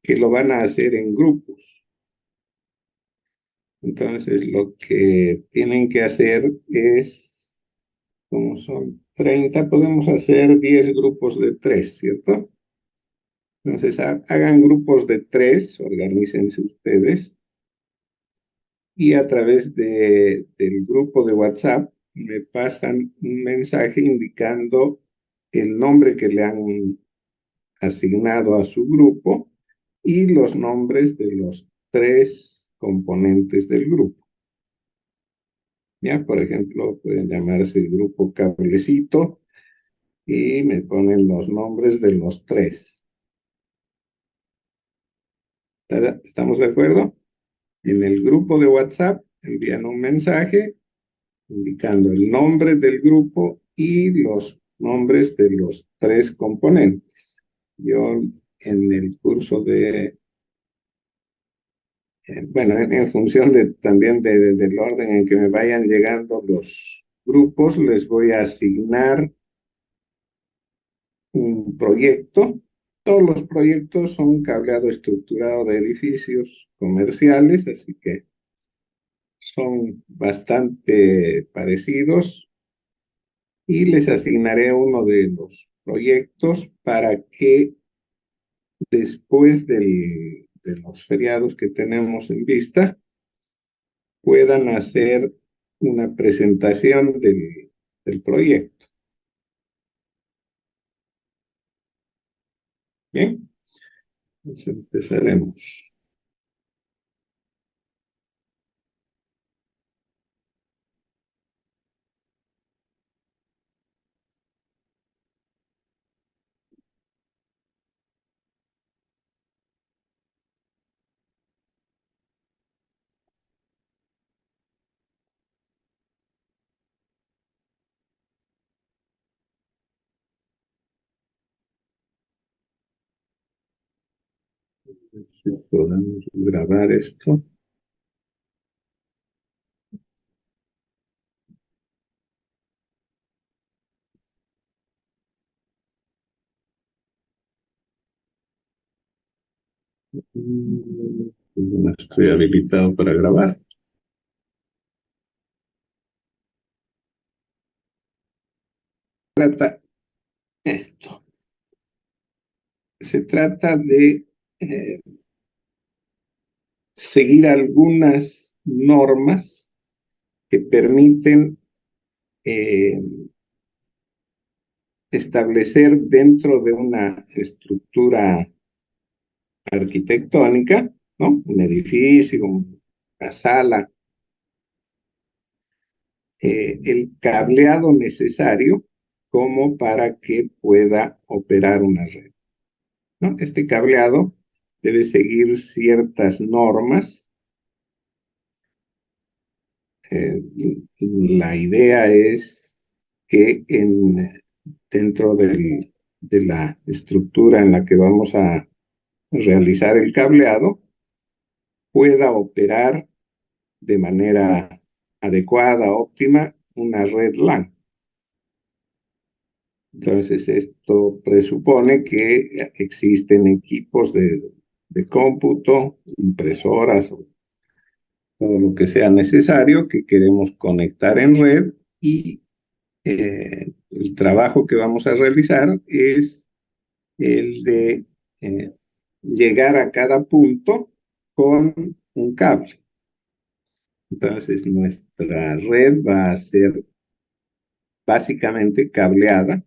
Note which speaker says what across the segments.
Speaker 1: que lo van a hacer en grupos. Entonces, lo que tienen que hacer es, como son 30, podemos hacer 10 grupos de 3, ¿cierto? Entonces, hagan grupos de 3, organícense ustedes, y a través del grupo de WhatsApp me pasan un mensaje indicando el nombre que le han asignado a su grupo y los nombres de los 3 componentes del grupo. Ya, por ejemplo, pueden llamarse el grupo Cablecito y me ponen los nombres de los 3. ¿Estamos de acuerdo? En el grupo de WhatsApp envían un mensaje indicando el nombre del grupo y los nombres de los 3 componentes. Yo en el curso bueno, en función también del orden en que me vayan llegando los grupos, les voy a asignar un proyecto. Todos los proyectos son cableado estructurado de edificios comerciales, así que son bastante parecidos, y les asignaré uno de los proyectos para que después de los feriados que tenemos en vista puedan hacer una presentación del proyecto. Bien, entonces empezaremos. Si podemos grabar esto. No estoy habilitado para grabar. Trata esto. Se trata de seguir algunas normas que permiten establecer dentro de una estructura arquitectónica, ¿no? Un edificio, una sala, el cableado necesario como para que pueda operar una red, ¿no? Este cableado debe seguir ciertas normas. La idea es que dentro de la estructura en la que vamos a realizar el cableado pueda operar de manera adecuada, óptima, una red LAN. Entonces, esto presupone que existen equipos de cómputo, impresoras o todo lo que sea necesario que queremos conectar en red, y el trabajo que vamos a realizar es el de llegar a cada punto con un cable. Entonces, nuestra red va a ser básicamente cableada.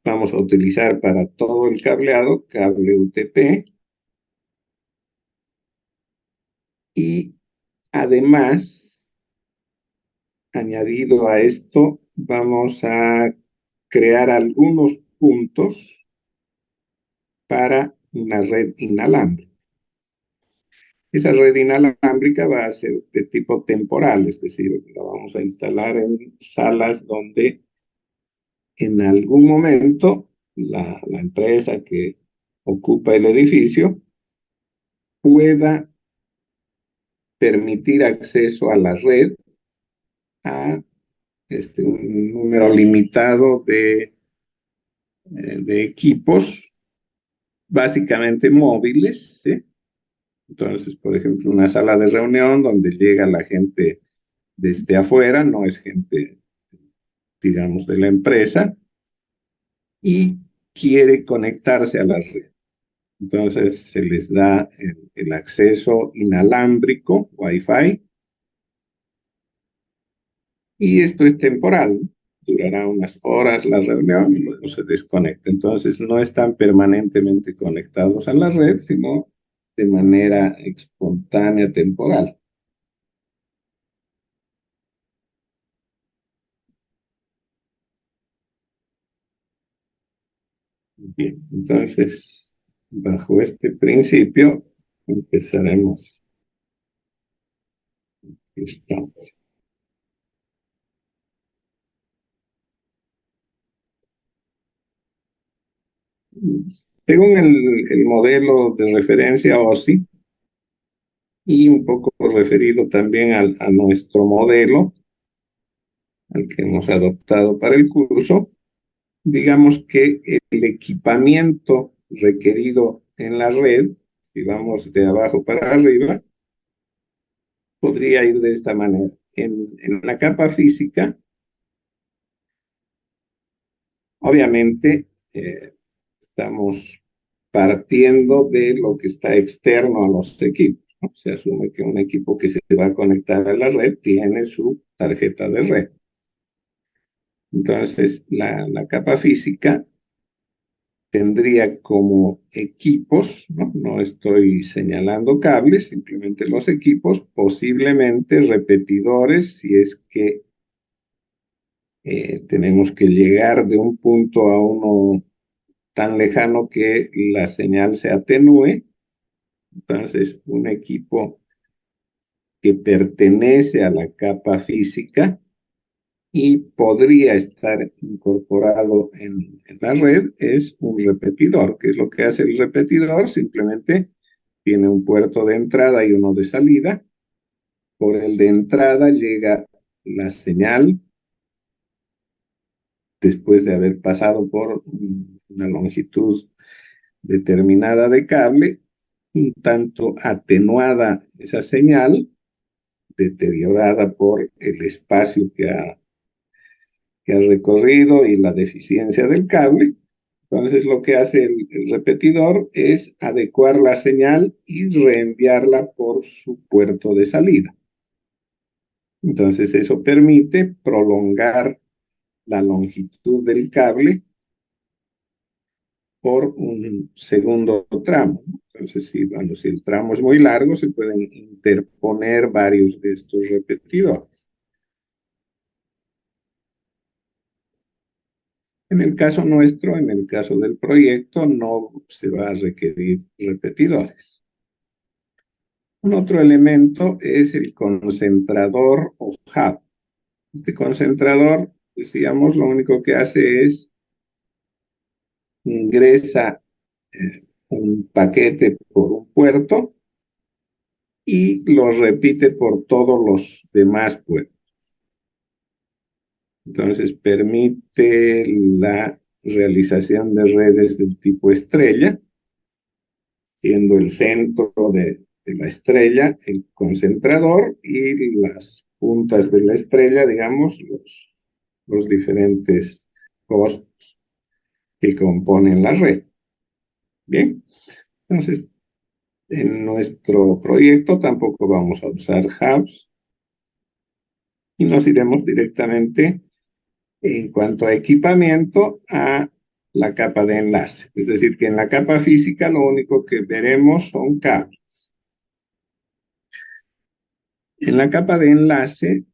Speaker 1: Vamos a utilizar para todo el cableado cable UTP, y además, añadido a esto, vamos a crear algunos puntos para una red inalámbrica. Esa red inalámbrica va a ser de tipo temporal, es decir, la vamos a instalar en salas donde en algún momento la empresa que ocupa el edificio pueda permitir acceso a la red a un número limitado de de equipos básicamente móviles, ¿sí? Entonces, por ejemplo, una sala de reunión donde llega la gente desde afuera, no es gente, digamos, de la empresa, y quiere conectarse a la red. Entonces, se les da el acceso inalámbrico, Wi-Fi, y esto es temporal. Durará unas horas la reunión y luego se desconecta. Entonces, no están permanentemente conectados a la red, sino de manera espontánea, temporal. Bien, entonces, bajo este principio, empezaremos. Estamos. Según el modelo de referencia OSI, y un poco referido también a nuestro modelo, al que hemos adoptado para el curso, digamos que el equipamiento requerido en la red, si vamos de abajo para arriba, podría ir de esta manera. En la capa física, obviamente, estamos partiendo de lo que está externo a los equipos, ¿no? Se asume que un equipo que se va a conectar a la red tiene su tarjeta de red. Entonces, la capa física tendría como equipos, ¿no? No estoy señalando cables, simplemente los equipos, posiblemente repetidores, si es que tenemos que llegar de un punto a uno tan lejano que la señal se atenúe. Entonces, un equipo que pertenece a la capa física y podría estar incorporado en la red es un repetidor. ¿Qué es lo que hace el repetidor? Simplemente tiene un puerto de entrada y uno de salida. Por el de entrada llega la señal después de haber pasado por una longitud determinada de cable, un tanto atenuada esa señal, deteriorada por el espacio que ha recorrido y la deficiencia del cable. Entonces lo que hace el repetidor es adecuar la señal y reenviarla por su puerto de salida. Entonces eso permite prolongar la longitud del cable por un segundo tramo. Entonces, si el tramo es muy largo, se pueden interponer varios de estos repetidores. En el caso nuestro, en el caso del proyecto, no se va a requerir repetidores. Un otro elemento es el concentrador o hub. Este concentrador, decíamos, lo único que hace es ingresa un paquete por un puerto y lo repite por todos los demás puertos. Entonces permite la realización de redes del tipo estrella, siendo el centro de la estrella el concentrador y las puntas de la estrella, digamos, los diferentes hosts que componen la red. Bien, entonces en nuestro proyecto tampoco vamos a usar hubs y nos iremos directamente en cuanto a equipamiento a la capa de enlace. Es decir, que en la capa física lo único que veremos son cables. En la capa de enlace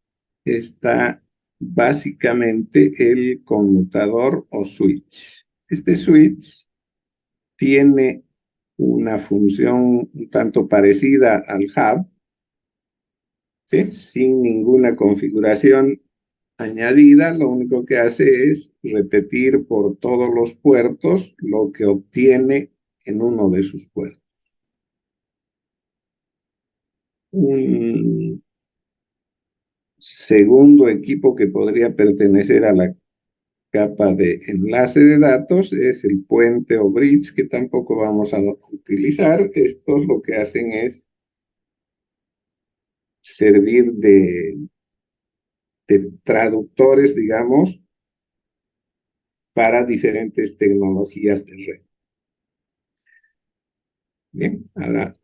Speaker 1: está básicamente el conmutador o switch. Este switch tiene una función un tanto parecida al hub, ¿sí? Sin ninguna configuración añadida, lo único que hace es repetir por todos los puertos lo que obtiene en uno de sus puertos. Un segundo equipo que podría pertenecer a la capa de enlace de datos es el puente o bridge que tampoco vamos a utilizar. Estos lo que hacen es servir de traductores, digamos, para diferentes tecnologías de red. Bien, ahora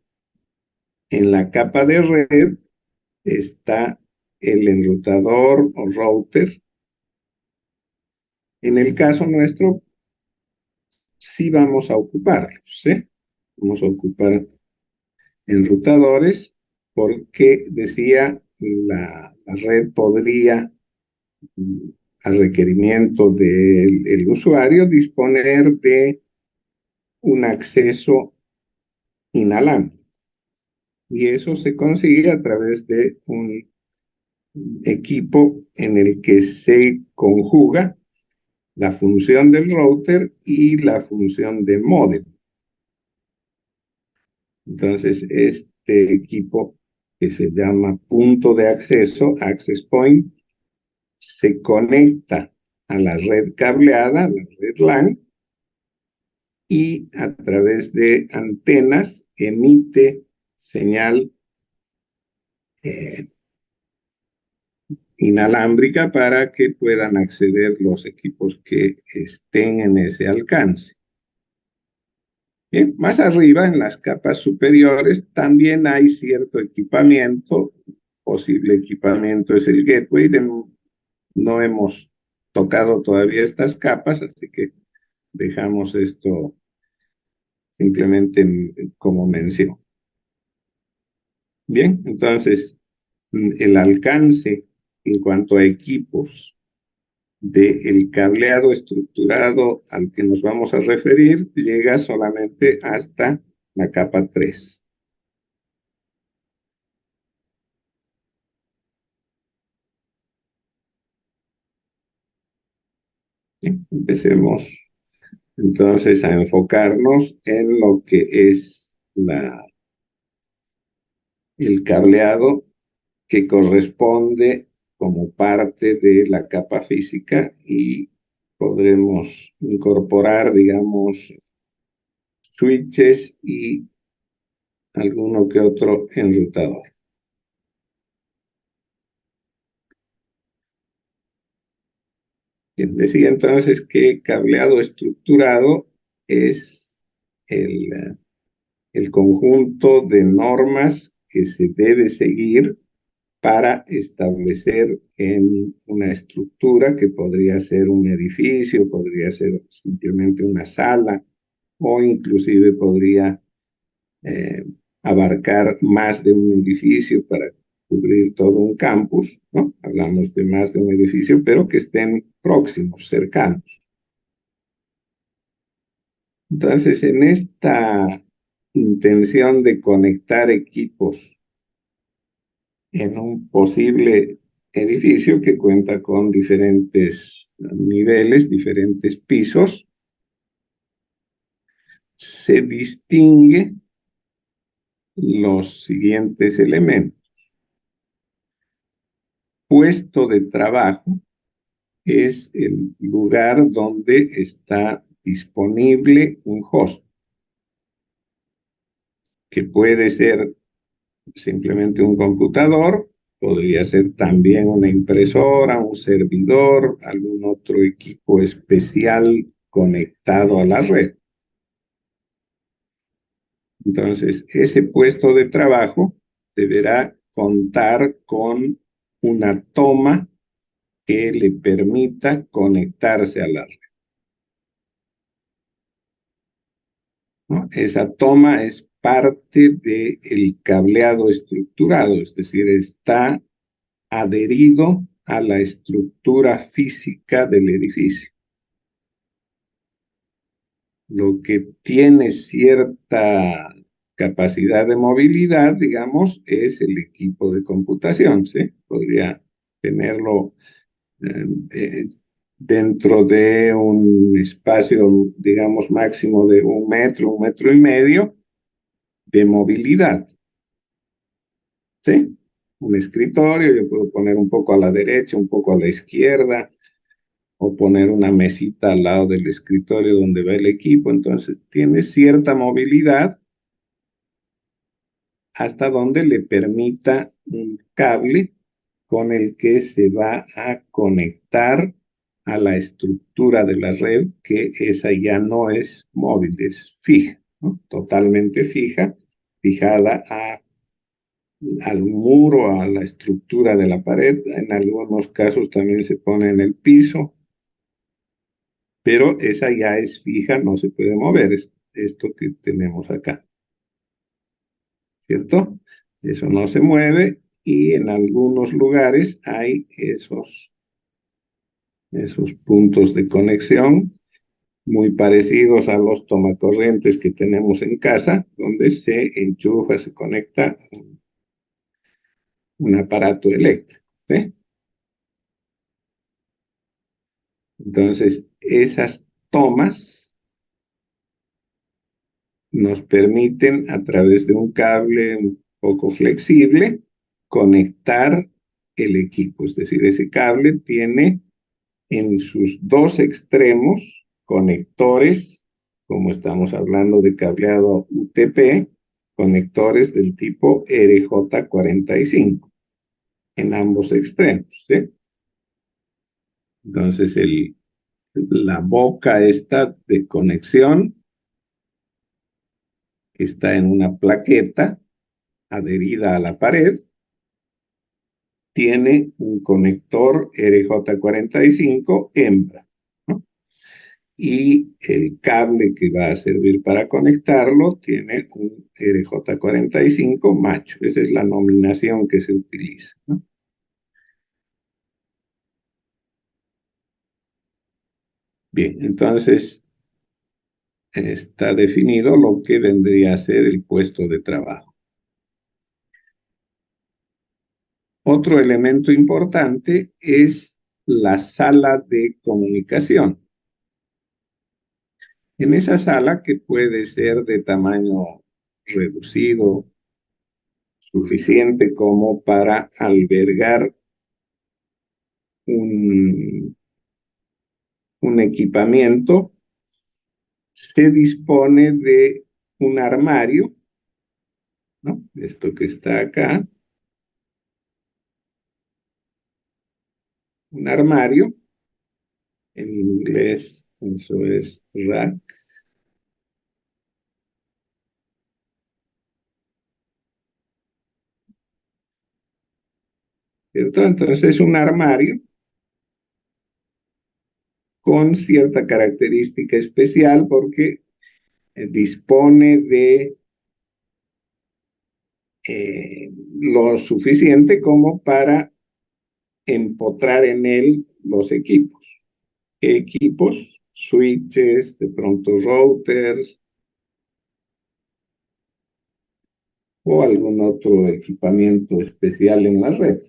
Speaker 1: en la capa de red está el enrutador o router. En el caso nuestro, sí vamos a ocuparlos, ¿sí? Vamos a ocupar enrutadores porque decía la red podría, a requerimiento del usuario, disponer de un acceso inalámbrico. Y eso se consigue a través de un equipo en el que se conjuga la función del router y la función de módem. Entonces, este equipo que se llama punto de acceso, access point, se conecta a la red cableada, a la red LAN, y a través de antenas emite señal inalámbrica para que puedan acceder los equipos que estén en ese alcance. Bien, más arriba, en las capas superiores, también hay cierto equipamiento. Posible equipamiento es el gateway. No hemos tocado todavía estas capas, así que dejamos esto simplemente como mención. Bien, entonces el alcance en cuanto a equipos del cableado estructurado al que nos vamos a referir llega solamente hasta la capa 3. Bien, empecemos entonces a enfocarnos en lo que es el cableado que corresponde como parte de la capa física y podremos incorporar, digamos, switches y alguno que otro enrutador. Bien, decía entonces que cableado estructurado es el conjunto de normas que se debe seguir para establecer en una estructura que podría ser un edificio, podría ser simplemente una sala o inclusive podría eh, abarcar más de un edificio para cubrir todo un campus, ¿no? Hablamos de más de un edificio, pero que estén próximos, cercanos. Entonces, en esta intención de conectar equipos en un posible edificio que cuenta con diferentes niveles, diferentes pisos, se distingue los siguientes elementos. Puesto de trabajo es el lugar donde está disponible un host, que puede ser simplemente un computador, podría ser también una impresora, un servidor, algún otro equipo especial conectado a la red. Entonces, ese puesto de trabajo deberá contar con una toma que le permita conectarse a la red, ¿no? Esa toma es parte del cableado estructurado, es decir, está adherido a la estructura física del edificio. Lo que tiene cierta capacidad de movilidad, digamos, es el equipo de computación, ¿sí? Podría tenerlo eh, eh, dentro de un espacio, digamos, máximo de 1 metro, 1,5 metros de movilidad, ¿sí? Un escritorio, yo puedo poner un poco a la derecha, un poco a la izquierda, o poner una mesita al lado del escritorio donde va el equipo. Entonces tiene cierta movilidad hasta donde le permita un cable con el que se va a conectar a la estructura de la red, que esa ya no es móvil, es fija, ¿no? Totalmente fija, fijada al muro, a la estructura de la pared. En algunos casos también se pone en el piso, pero esa ya es fija, no se puede mover. Es esto que tenemos acá, ¿cierto? Eso no se mueve y en algunos lugares hay esos puntos de conexión muy parecidos a los tomacorrientes que tenemos en casa, donde se enchufa, se conecta un aparato eléctrico, ¿sí? Entonces, esas tomas nos permiten, a través de un cable un poco flexible, conectar el equipo. Es decir, ese cable tiene en sus dos extremos conectores, como estamos hablando de cableado UTP, conectores del tipo RJ45 en ambos extremos, ¿sí? Entonces, la boca esta de conexión, que está en una plaqueta adherida a la pared, tiene un conector RJ45 hembra, ¿no? Y el cable que va a servir para conectarlo tiene un RJ45 macho. Esa es la nominación que se utiliza, ¿no? Bien, entonces está definido lo que vendría a ser el puesto de trabajo. Otro elemento importante es la sala de comunicación. En esa sala, que puede ser de tamaño reducido, suficiente como para albergar un, un equipamiento, se dispone de un armario, ¿no? Esto que está acá, un armario, en inglés eso es rack, ¿cierto? Entonces es un armario con cierta característica especial porque dispone de lo suficiente como para empotrar en él los equipos. ¿Qué equipos? Switches, de pronto routers o algún otro equipamiento especial en la red.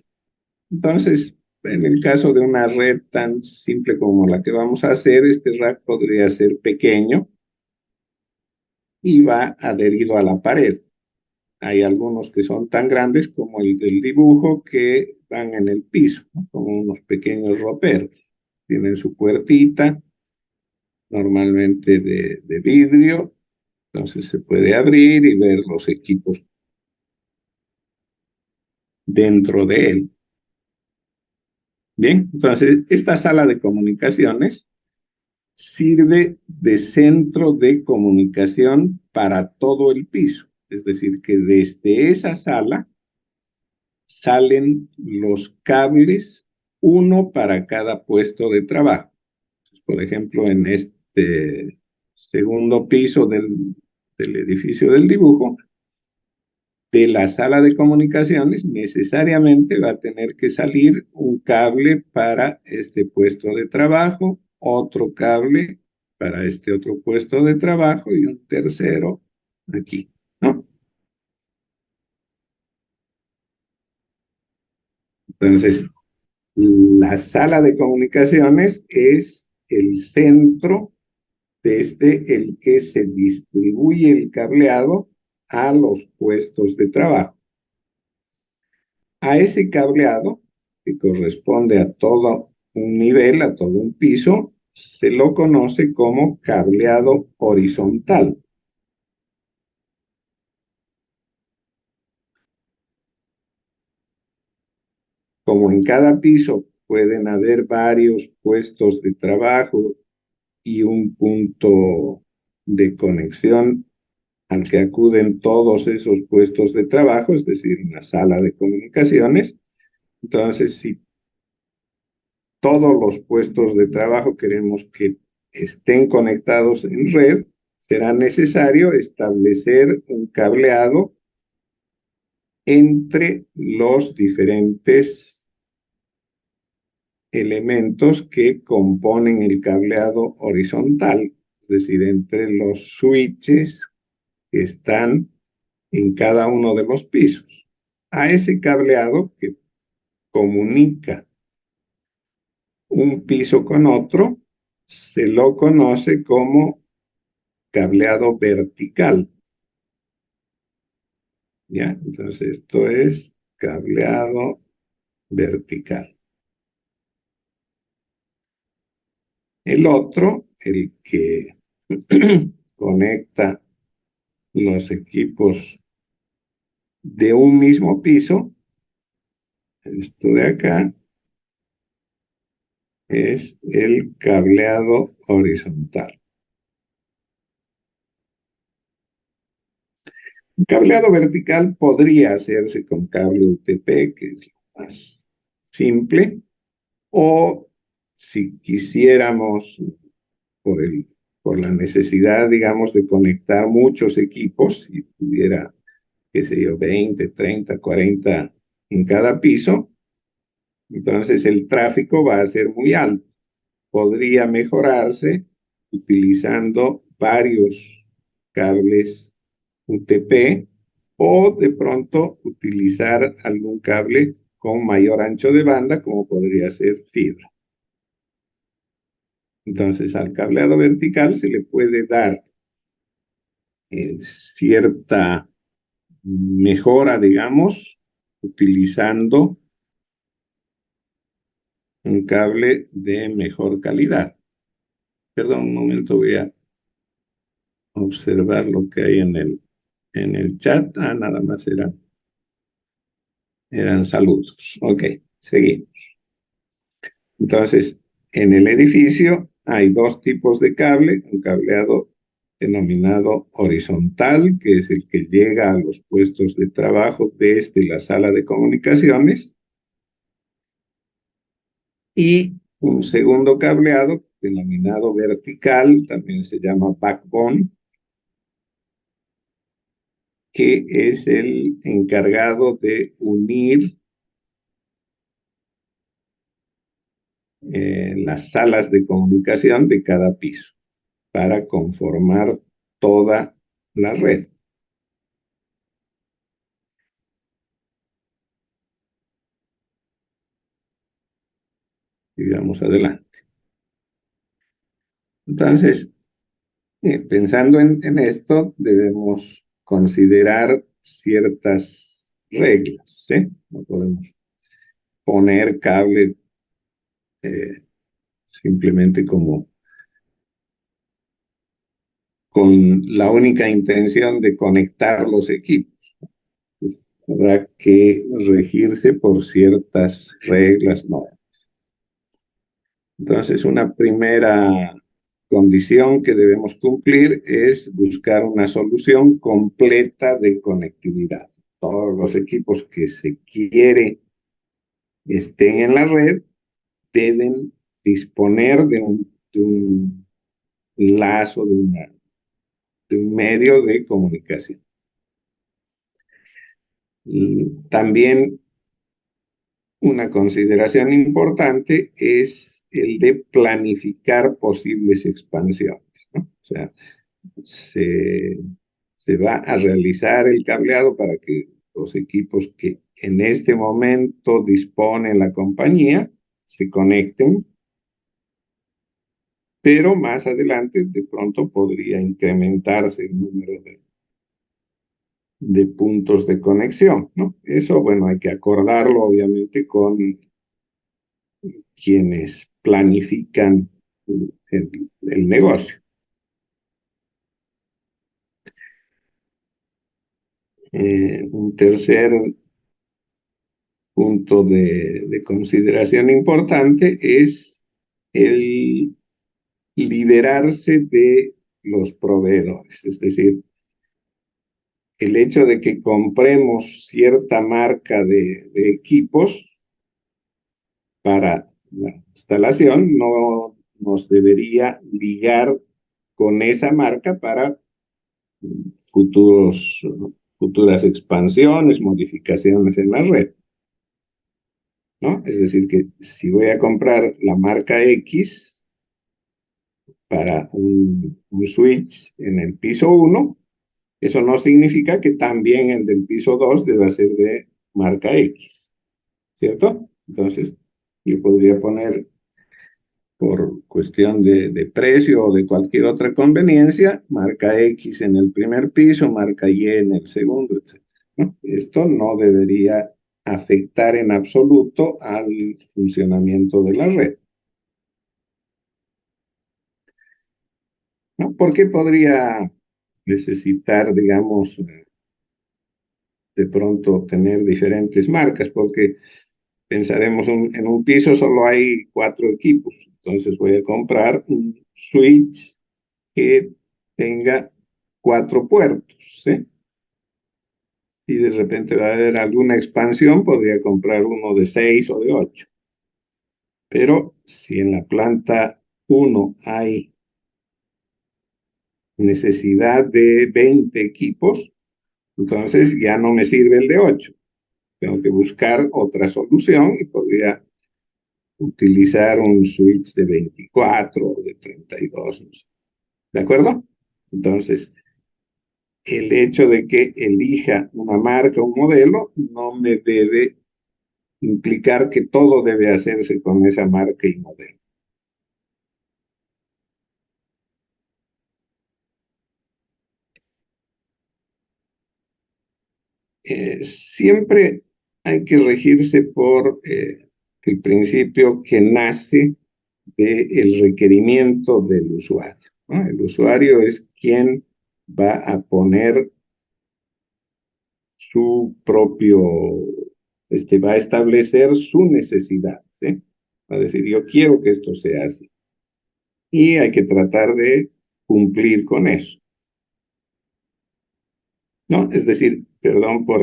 Speaker 1: Entonces, en el caso de una red tan simple como la que vamos a hacer, este rack podría ser pequeño y va adherido a la pared. Hay algunos que son tan grandes como el del dibujo, que van en el piso, ¿no? Como unos pequeños roperos. Tienen su puertita, normalmente de vidrio, entonces se puede abrir y ver los equipos dentro de él. Bien, entonces esta sala de comunicaciones sirve de centro de comunicación para todo el piso. Es decir, que desde esa sala salen los cables, uno para cada puesto de trabajo. Por ejemplo, en este segundo piso del edificio del dibujo, de la sala de comunicaciones, necesariamente va a tener que salir un cable para este puesto de trabajo, otro cable para este otro puesto de trabajo y un tercero aquí, ¿no? Entonces, la sala de comunicaciones es el centro desde el que se distribuye el cableado a los puestos de trabajo. A ese cableado, que corresponde a todo un nivel, a todo un piso, se lo conoce como cableado horizontal. Como en cada piso pueden haber varios puestos de trabajo y un punto de conexión al que acuden todos esos puestos de trabajo, es decir, una sala de comunicaciones. Entonces, si todos los puestos de trabajo queremos que estén conectados en red, será necesario establecer un cableado entre los diferentes elementos que componen el cableado horizontal, es decir, entre los switches que están en cada uno de los pisos. A ese cableado que comunica un piso con otro, se lo conoce como cableado vertical. ¿Ya? Entonces, esto es cableado vertical. El otro, el que conecta los equipos de un mismo piso, esto de acá, es el cableado horizontal. Un cableado vertical podría hacerse con cable UTP, que es lo más simple, o si quisiéramos, por, por la necesidad, digamos, de conectar muchos equipos, si tuviera, qué sé yo, 20, 30, 40 en cada piso, entonces el tráfico va a ser muy alto. Podría mejorarse utilizando varios cables UTP o de pronto utilizar algún cable con mayor ancho de banda, como podría ser fibra. Entonces, al cableado vertical se le puede dar cierta mejora, digamos, utilizando un cable de mejor calidad. Perdón, un momento, voy a observar lo que hay en el chat. Ah, nada más eran saludos. Ok, seguimos. Entonces, en el edificio hay dos tipos de cable, un cableado denominado horizontal, que es el que llega a los puestos de trabajo desde la sala de comunicaciones, y un segundo cableado denominado vertical, también se llama backbone, que es el encargado de unir las salas de comunicación de cada piso para conformar toda la red. Sigamos adelante. Entonces, pensando en esto, debemos considerar ciertas reglas, ¿sí? No podemos poner cable simplemente como con la única intención de conectar los equipos. Habrá que regirse por ciertas reglas, ¿no? Entonces, una primera condición que debemos cumplir es buscar una solución completa de conectividad. Todos los equipos que se quiere estén en la red deben disponer de un lazo, de un medio de comunicación. Y también una consideración importante es el de planificar posibles expansiones, ¿no? O sea, se, se va a realizar el cableado para que los equipos que en este momento dispone la compañía se conecten, pero más adelante de pronto podría incrementarse el número de puntos de conexión, ¿no? Eso, bueno, hay que acordarlo obviamente con quienes planifican el negocio. Un tercer punto de consideración importante es el liberarse de los proveedores, es decir, el hecho de que compremos cierta marca de equipos para la instalación no nos debería ligar con esa marca para futuras expansiones, modificaciones en la red, ¿no? Es decir, que si voy a comprar la marca X para un switch en el piso 1, eso no significa que también el del piso 2 deba ser de marca X, ¿cierto? Entonces, yo podría poner por cuestión de precio o de cualquier otra conveniencia, marca X en el primer piso, marca Y en el segundo, etc., ¿no? Esto no debería afectar en absoluto al funcionamiento de la red, ¿no? ¿Por qué podría necesitar, digamos, de pronto tener diferentes marcas? Porque pensaremos en un piso solo hay 4 equipos, entonces voy a comprar un switch que tenga 4 puertos, ¿sí? Y de repente va a haber alguna expansión, podría comprar uno de 6 o de 8. Pero si en la planta 1 hay necesidad de 20 equipos, entonces ya no me sirve el de 8. Tengo que buscar otra solución y podría utilizar un switch de 24 o de 32, no sé. ¿De acuerdo? Entonces, el hecho de que elija una marca, un modelo, no me debe implicar que todo debe hacerse con esa marca y modelo. Siempre hay que regirse por el principio que nace del requerimiento del usuario, ¿no? El usuario es quien va a poner su propio, va a establecer su necesidad, ¿sí? Va a decir, yo quiero que esto sea así. Y hay que tratar de cumplir con eso, ¿no? Es decir, perdón por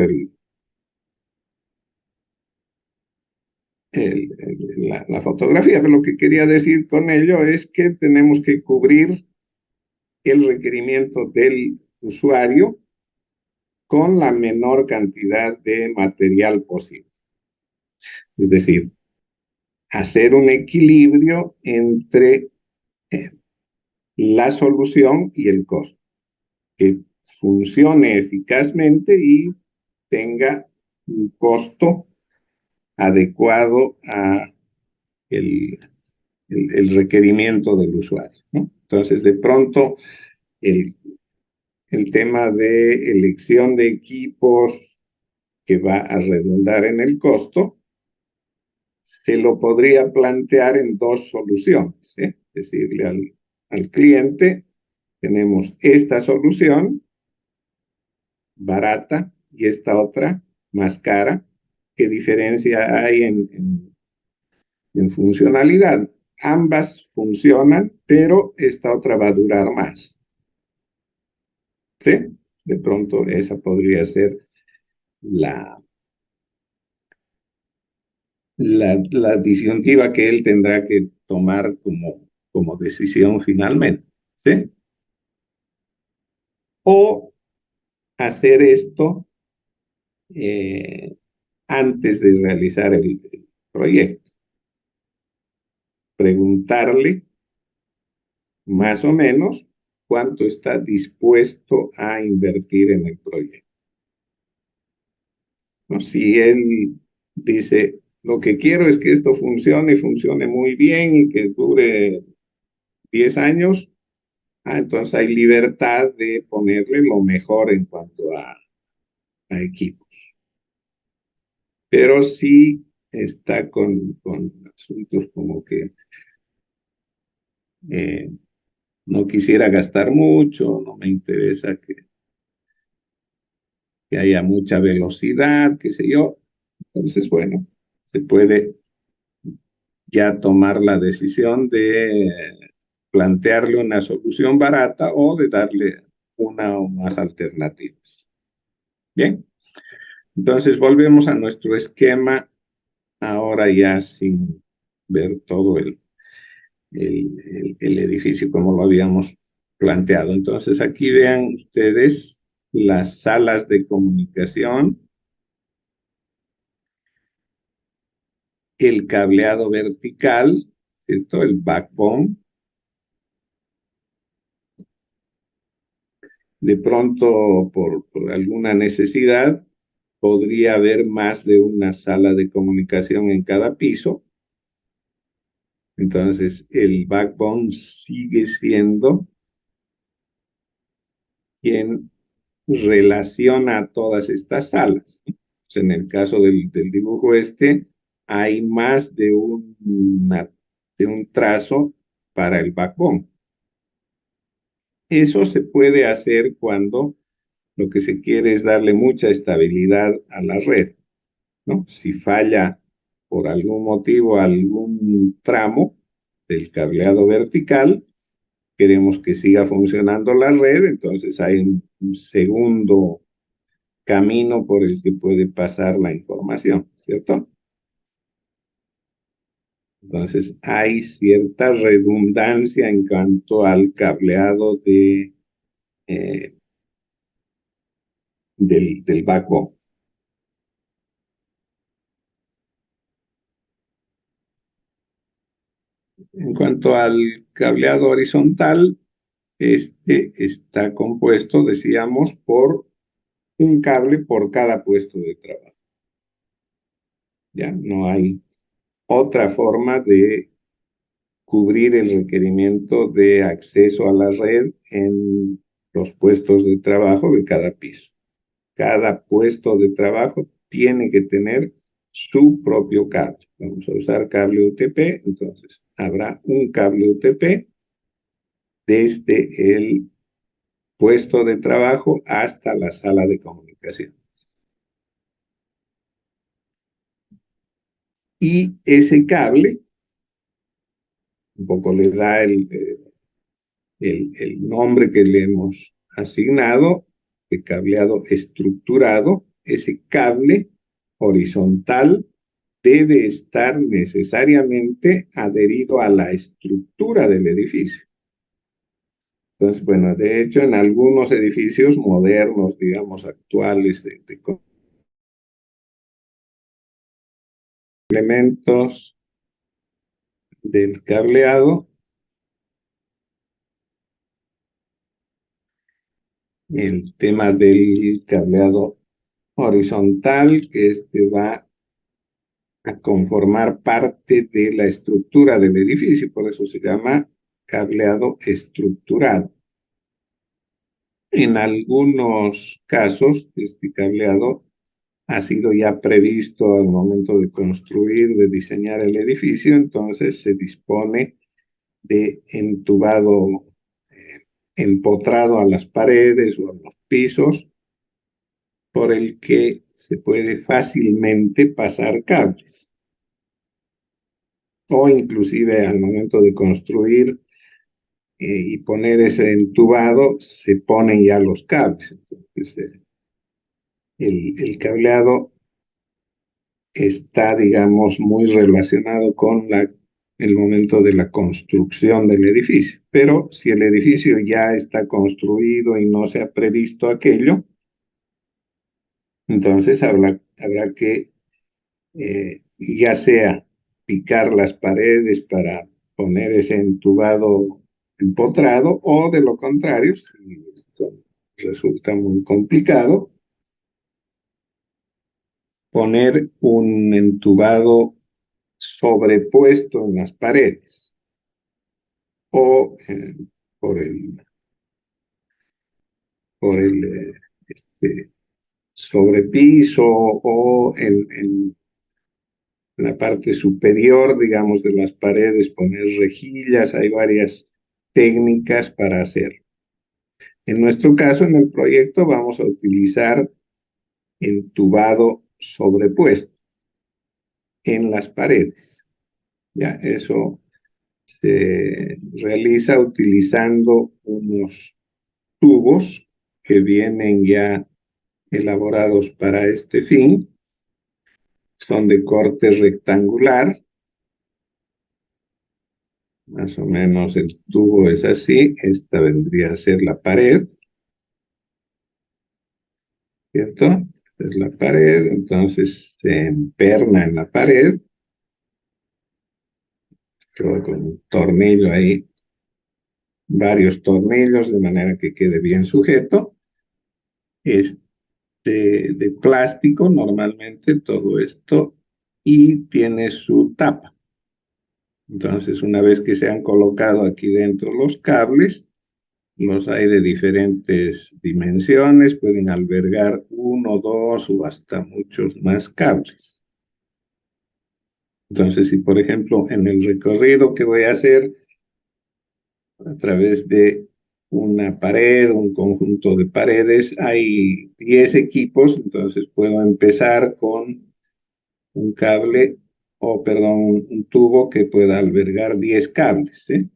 Speaker 1: la fotografía, pero lo que quería decir con ello es que tenemos que cubrir el requerimiento del usuario con la menor cantidad de material posible. Es decir, hacer un equilibrio entre eh, la solución y el costo, que funcione eficazmente y tenga un costo adecuado a el, el requerimiento del usuario, ¿no? Entonces, de pronto, el, el tema de elección de equipos que va a redundar en el costo, se lo podría plantear en dos soluciones, ¿sí? Decirle al cliente, tenemos esta solución barata y esta otra más cara. ¿Qué diferencia hay en funcionalidad? Ambas funcionan, pero esta otra va a durar más, ¿sí? De pronto esa podría ser la, la disyuntiva que él tendrá que tomar como decisión finalmente, ¿sí? O hacer esto eh, antes de realizar el proyecto. Preguntarle más o menos cuánto está dispuesto a invertir en el proyecto, ¿no? Si él dice, lo que quiero es que esto funcione y funcione muy bien y que dure 10 años, entonces hay libertad de ponerle lo mejor en cuanto a equipos. Pero si está con asuntos como que eh, no quisiera gastar mucho, no me interesa que haya mucha velocidad, qué sé yo. Entonces, bueno, se puede ya tomar la decisión de plantearle una solución barata o de darle una o más alternativas. Bien, entonces volvemos a nuestro esquema, ahora ya sin ver todo el edificio como lo habíamos planteado. Entonces aquí vean ustedes las salas de comunicación, el cableado vertical, ¿cierto? El backbone. De pronto, por alguna necesidad, podría haber más de una sala de comunicación en cada piso. Entonces, el backbone sigue siendo quien relaciona a todas estas salas. Pues en el caso del dibujo este, hay más de un trazo para el backbone. Eso se puede hacer cuando lo que se quiere es darle mucha estabilidad a la red, ¿no? Si falla por algún motivo algún tramo del cableado vertical, queremos que siga funcionando la red, entonces hay un segundo camino por el que puede pasar la información, ¿cierto? Entonces hay cierta redundancia en cuanto al cableado eh, del backbone. En cuanto al cableado horizontal, este está compuesto, decíamos, por un cable por cada puesto de trabajo. Ya no hay otra forma de cubrir el requerimiento de acceso a la red en los puestos de trabajo de cada piso. Cada puesto de trabajo tiene que tener su propio cable. Vamos a usar cable UTP, entonces habrá un cable UTP desde el puesto de trabajo hasta la sala de comunicación. Y ese cable, un poco le da el nombre que le hemos asignado, de cableado estructurado. Ese cable horizontal debe estar necesariamente adherido a la estructura del edificio. Entonces, bueno, de hecho, en algunos edificios modernos, digamos, actuales, de complementos del cableado, el tema del cableado horizontal, que este va a conformar parte de la estructura del edificio, por eso se llama cableado estructurado. En algunos casos, este cableado ha sido ya previsto al momento de construir, de diseñar el edificio, entonces se dispone de entubado empotrado a las paredes o a los pisos, por el que se puede fácilmente pasar cables. O inclusive al momento de construir y poner ese entubado, se ponen ya los cables. Entonces, el cableado está, digamos, muy relacionado con el momento de la construcción del edificio. Pero si el edificio ya está construido y no se ha previsto aquello, entonces habrá que ya sea picar las paredes para poner ese entubado empotrado o de lo contrario, si esto resulta muy complicado, poner un entubado sobrepuesto en las paredes o por el sobrepiso o en la parte superior, digamos, de las paredes, poner rejillas. Hay varias técnicas para hacerlo. En nuestro caso, en el proyecto, vamos a utilizar entubado sobrepuesto en las paredes. Ya, eso se realiza utilizando unos tubos que vienen ya elaborados para este fin. Son de corte rectangular. Más o menos el tubo es así. Esta vendría a ser la pared, ¿cierto? Esta es la pared, entonces se emperna en la pared, creo con un tornillo ahí, varios tornillos de manera que quede bien sujeto. Es de plástico normalmente todo esto y tiene su tapa. Entonces, una vez que se han colocado aquí dentro los cables, los hay de diferentes dimensiones, pueden albergar uno, dos o hasta muchos más cables. Entonces, si por ejemplo en el recorrido que voy a hacer a través de una pared, un conjunto de paredes, hay 10 equipos, entonces puedo empezar con un cable, o perdón, un tubo que pueda albergar 10 cables, ¿sí?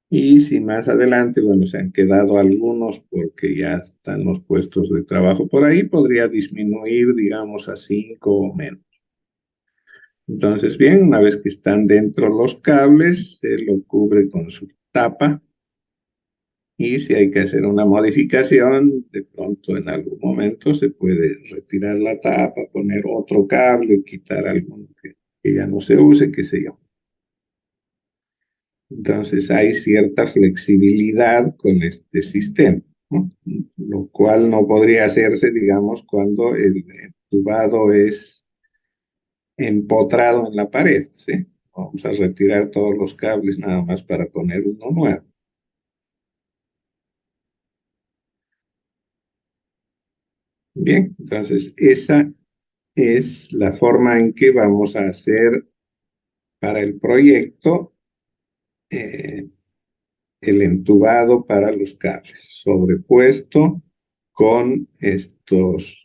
Speaker 1: Y si más adelante, bueno, se han quedado algunos porque ya están los puestos de trabajo por ahí, podría disminuir, digamos, a 5 o menos. Entonces, bien, una vez que están dentro los cables, se lo cubre con su tapa. Y si hay que hacer una modificación, de pronto en algún momento se puede retirar la tapa, poner otro cable, quitar alguno que ya no se use, qué sé yo. Entonces hay cierta flexibilidad con este sistema, ¿no? Lo cual no podría hacerse, digamos, cuando el entubado es empotrado en la pared, ¿sí? Vamos a retirar todos los cables nada más para poner uno nuevo. Bien, entonces esa es la forma en que vamos a hacer para el proyecto eh, el entubado para los cables, sobrepuesto con estos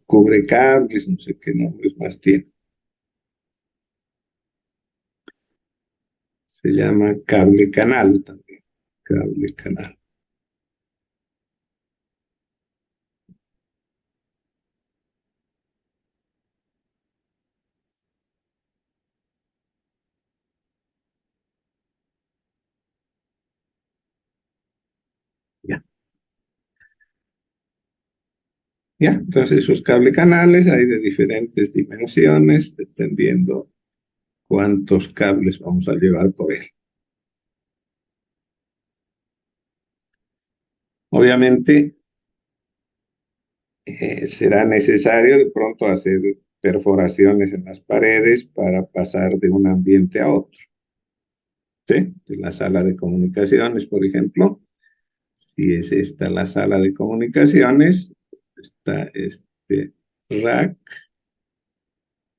Speaker 1: cubrecables, no sé qué nombres más tiene. Se llama cable canal también, cable canal. Ya, ya, entonces esos cable canales hay de diferentes dimensiones, dependiendo cuántos cables vamos a llevar por él. Obviamente, será necesario de pronto hacer perforaciones en las paredes para pasar de un ambiente a otro. ¿Sí? De la sala de comunicaciones, por ejemplo. Si es esta la sala de comunicaciones, está este rack.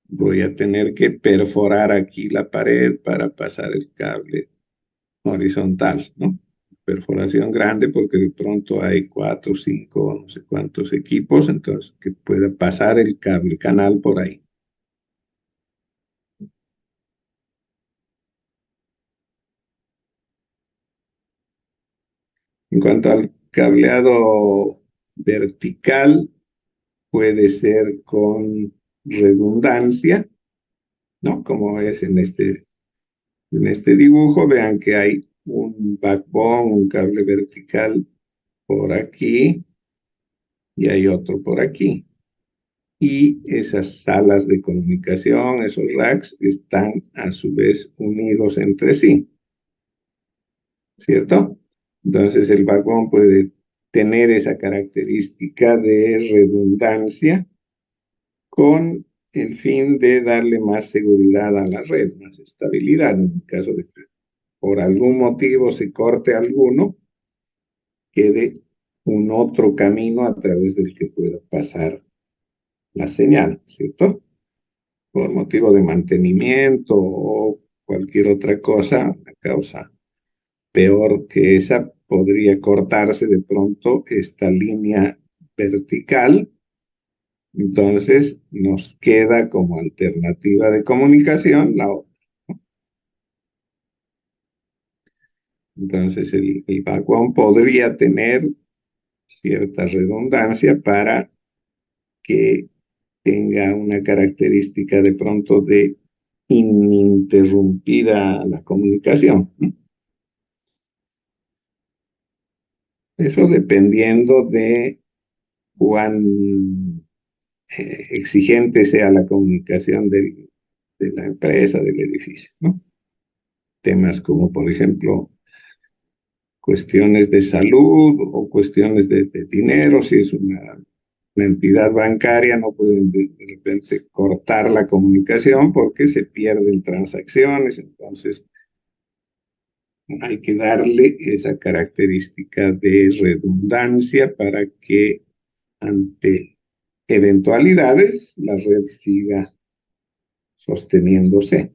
Speaker 1: Voy a tener que perforar aquí la pared para pasar el cable horizontal, ¿no? Perforación grande porque de pronto hay 4, 5, no sé cuántos equipos, entonces que pueda pasar el cable canal por ahí. En cuanto al cableado vertical, puede ser con redundancia, ¿no? Como es en este dibujo, vean que hay un backbone, un cable vertical por aquí y hay otro por aquí. Y esas salas de comunicación, esos racks, están a su vez unidos entre sí, ¿cierto? Entonces el backbone puede tener esa característica de redundancia con el fin de darle más seguridad a la red, más estabilidad. En el caso de que por algún motivo se corte alguno, quede un otro camino a través del que pueda pasar la señal, ¿cierto? Por motivo de mantenimiento o cualquier otra cosa, una causa peor que esa, podría cortarse de pronto esta línea vertical. Entonces nos queda como alternativa de comunicación la otra. Entonces el backbone podría tener cierta redundancia para que tenga una característica de pronto de ininterrumpida la comunicación, ¿no? Eso dependiendo de cuán exigente sea la comunicación de la empresa, del edificio, ¿no? Temas como, por ejemplo, cuestiones de salud o cuestiones de dinero, si es una entidad bancaria, no pueden de repente cortar la comunicación porque se pierden transacciones, entonces hay que darle esa característica de redundancia para que ante eventualidades la red siga sosteniéndose.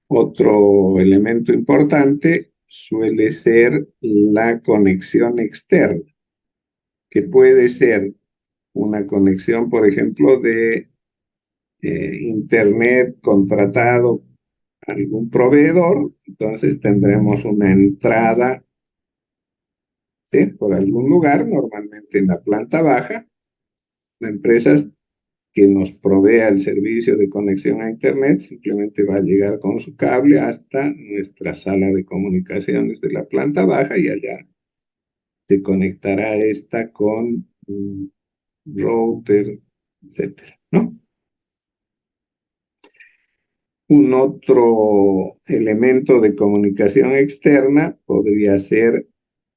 Speaker 1: Otro elemento importante suele ser la conexión externa, que puede ser una conexión, por ejemplo, de Internet contratado a algún proveedor, entonces tendremos una entrada, ¿sí?, por algún lugar, normalmente en la planta baja. La empresa que nos provea el servicio de conexión a Internet simplemente va a llegar con su cable hasta nuestra sala de comunicaciones de la planta baja y allá se conectará esta con un router, etcétera, ¿no? Un otro elemento de comunicación externa podría ser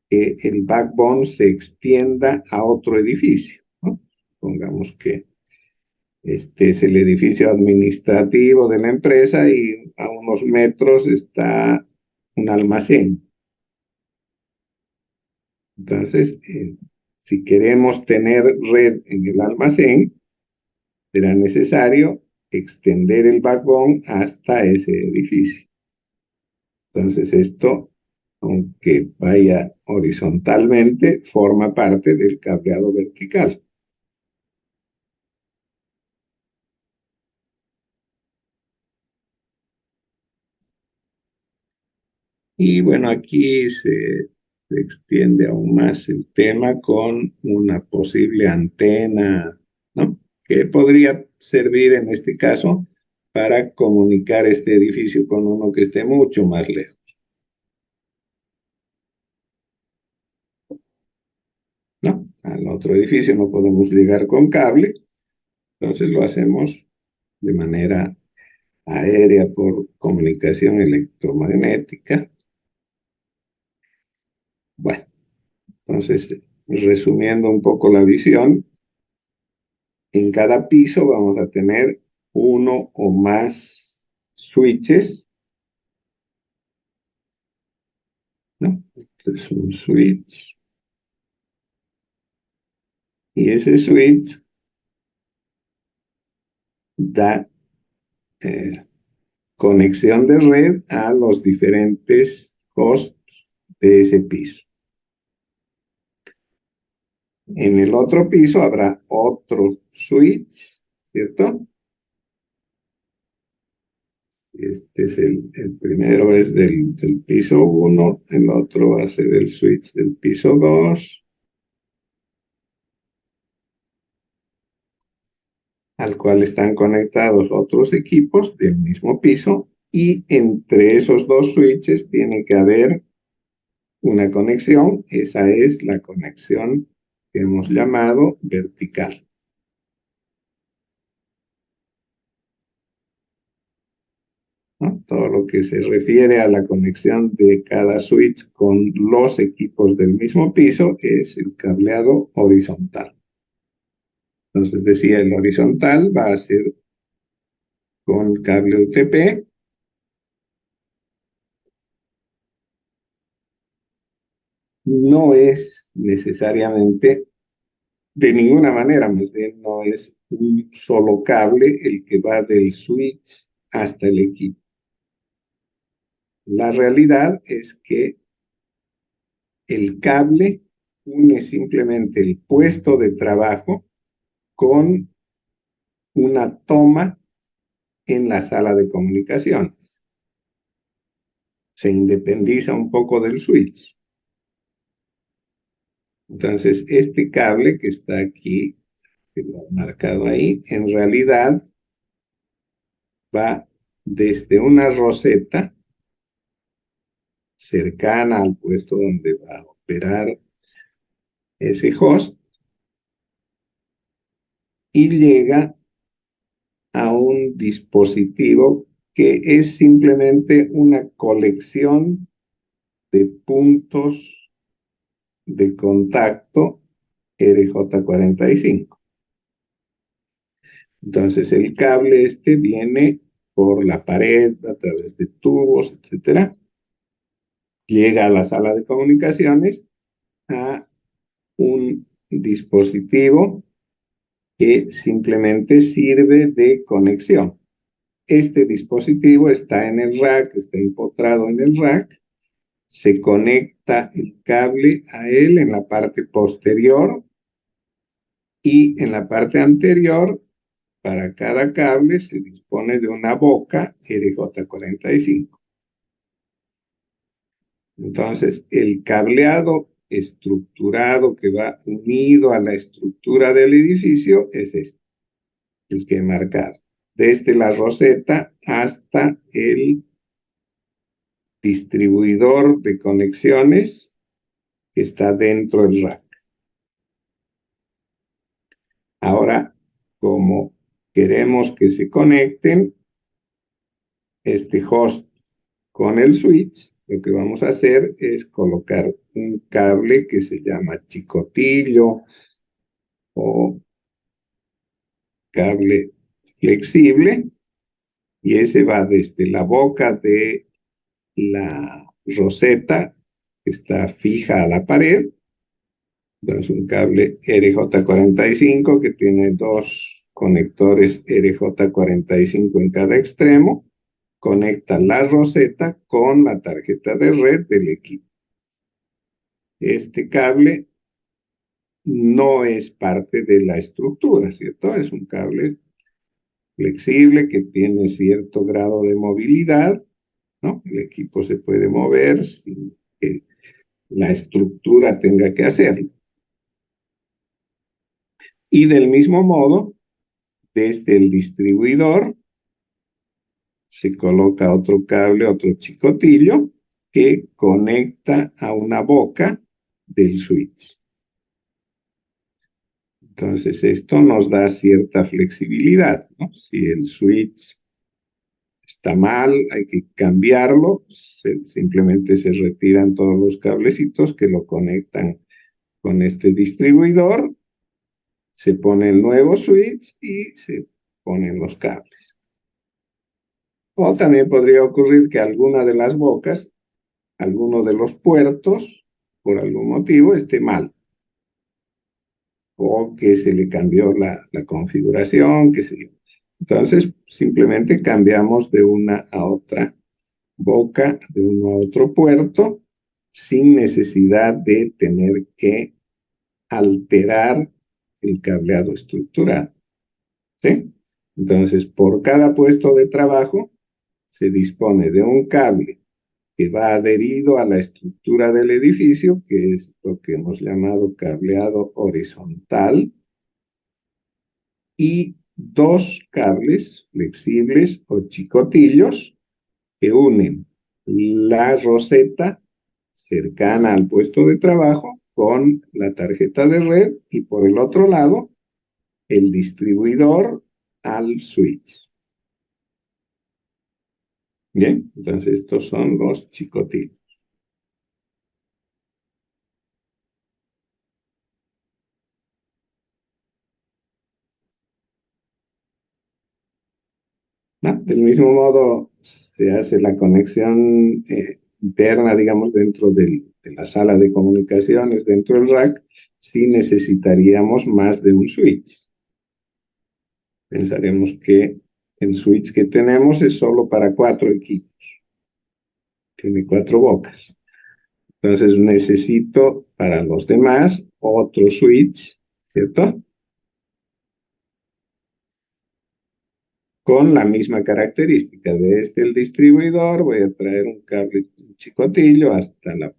Speaker 1: que el backbone se extienda a otro edificio, ¿no? Pongamos que este es el edificio administrativo de la empresa y a unos metros está un almacén. Entonces, si queremos tener red en el almacén, será necesario extender el backbone hasta ese edificio. Entonces, esto, aunque vaya horizontalmente, forma parte del cableado vertical. Y bueno, aquí se extiende aún más el tema con una posible antena, ¿no?, que podría servir en este caso para comunicar este edificio con uno que esté mucho más lejos, ¿no? Al otro edificio no podemos ligar con cable, entonces lo hacemos de manera aérea por comunicación electromagnética. Bueno, entonces, resumiendo un poco la visión, en cada piso vamos a tener uno o más switches, ¿no? Este es un switch y ese switch da eh, conexión de red a los diferentes hosts de ese piso. En el otro piso habrá otro switch, ¿cierto? Este es el primero es del piso 1, el otro va a ser el switch del piso 2, al cual están conectados otros equipos del mismo piso, y entre esos dos switches tiene que haber una conexión. Esa es la conexión que hemos llamado vertical, ¿no? Todo lo que se refiere a la conexión de cada switch con los equipos del mismo piso es el cableado horizontal. Entonces decía, el horizontal va a ser con cable UTP, no es necesariamente, de ninguna manera, más bien no es un solo cable el que va del switch hasta el equipo. La realidad es que el cable une simplemente el puesto de trabajo con una toma en la sala de comunicación. Se independiza un poco del switch. Entonces, este cable que está aquí, que lo he marcado ahí, en realidad va desde una roseta cercana al puesto donde va a operar ese host y llega a un dispositivo que es simplemente una colección de puntos de contacto RJ45. Entonces el cable este viene por la pared, a través de tubos, etcétera, llega a la sala de comunicaciones a un dispositivo que simplemente sirve de conexión. Este dispositivo está en el rack, está empotrado en el rack, se conecta el cable a él en la parte posterior y en la parte anterior, para cada cable se dispone de una boca RJ45. Entonces, el cableado estructurado que va unido a la estructura del edificio es este, el que he marcado. Desde la roseta hasta el distribuidor de conexiones que está dentro del rack. Ahora, como queremos que se conecten este host con el switch, lo que vamos a hacer es colocar un cable que se llama chicotillo o cable flexible, y ese va desde la boca de la roseta que está fija a la pared. Entonces un cable RJ45 que tiene dos conectores RJ45 en cada extremo, conecta la roseta con la tarjeta de red del equipo. Este cable no es parte de la estructura, ¿cierto? Es un cable flexible que tiene cierto grado de movilidad, ¿no? El equipo se puede mover sin que la estructura tenga que hacerlo. Y del mismo modo, desde el distribuidor se coloca otro cable, otro chicotillo, que conecta a una boca del switch. Entonces, esto nos da cierta flexibilidad, ¿no? Si el switch está mal, hay que cambiarlo, simplemente se retiran todos los cablecitos que lo conectan con este distribuidor, se pone el nuevo switch y se ponen los cables. O también podría ocurrir que alguna de las bocas, alguno de los puertos, por algún motivo, esté mal. O que se le cambió la configuración, Entonces, simplemente cambiamos de una a otra boca, de uno a otro puerto, sin necesidad de tener que alterar el cableado estructural, ¿sí? Entonces, por cada puesto de trabajo, se dispone de un cable que va adherido a la estructura del edificio, que es lo que hemos llamado cableado horizontal, y dos cables flexibles o chicotillos que unen la roseta cercana al puesto de trabajo con la tarjeta de red y por el otro lado el distribuidor al switch. Bien, entonces estos son los chicotillos. ¿No? Del mismo modo se hace la conexión interna, digamos, dentro de la sala de comunicaciones, dentro del rack, sí necesitaríamos más de un switch. Pensaremos que el switch que tenemos es solo para 4 equipos. Tiene 4 bocas. Entonces necesito para los demás otro switch, ¿cierto? Con la misma característica. Desde el distribuidor voy a traer un cable, un chicotillo hasta la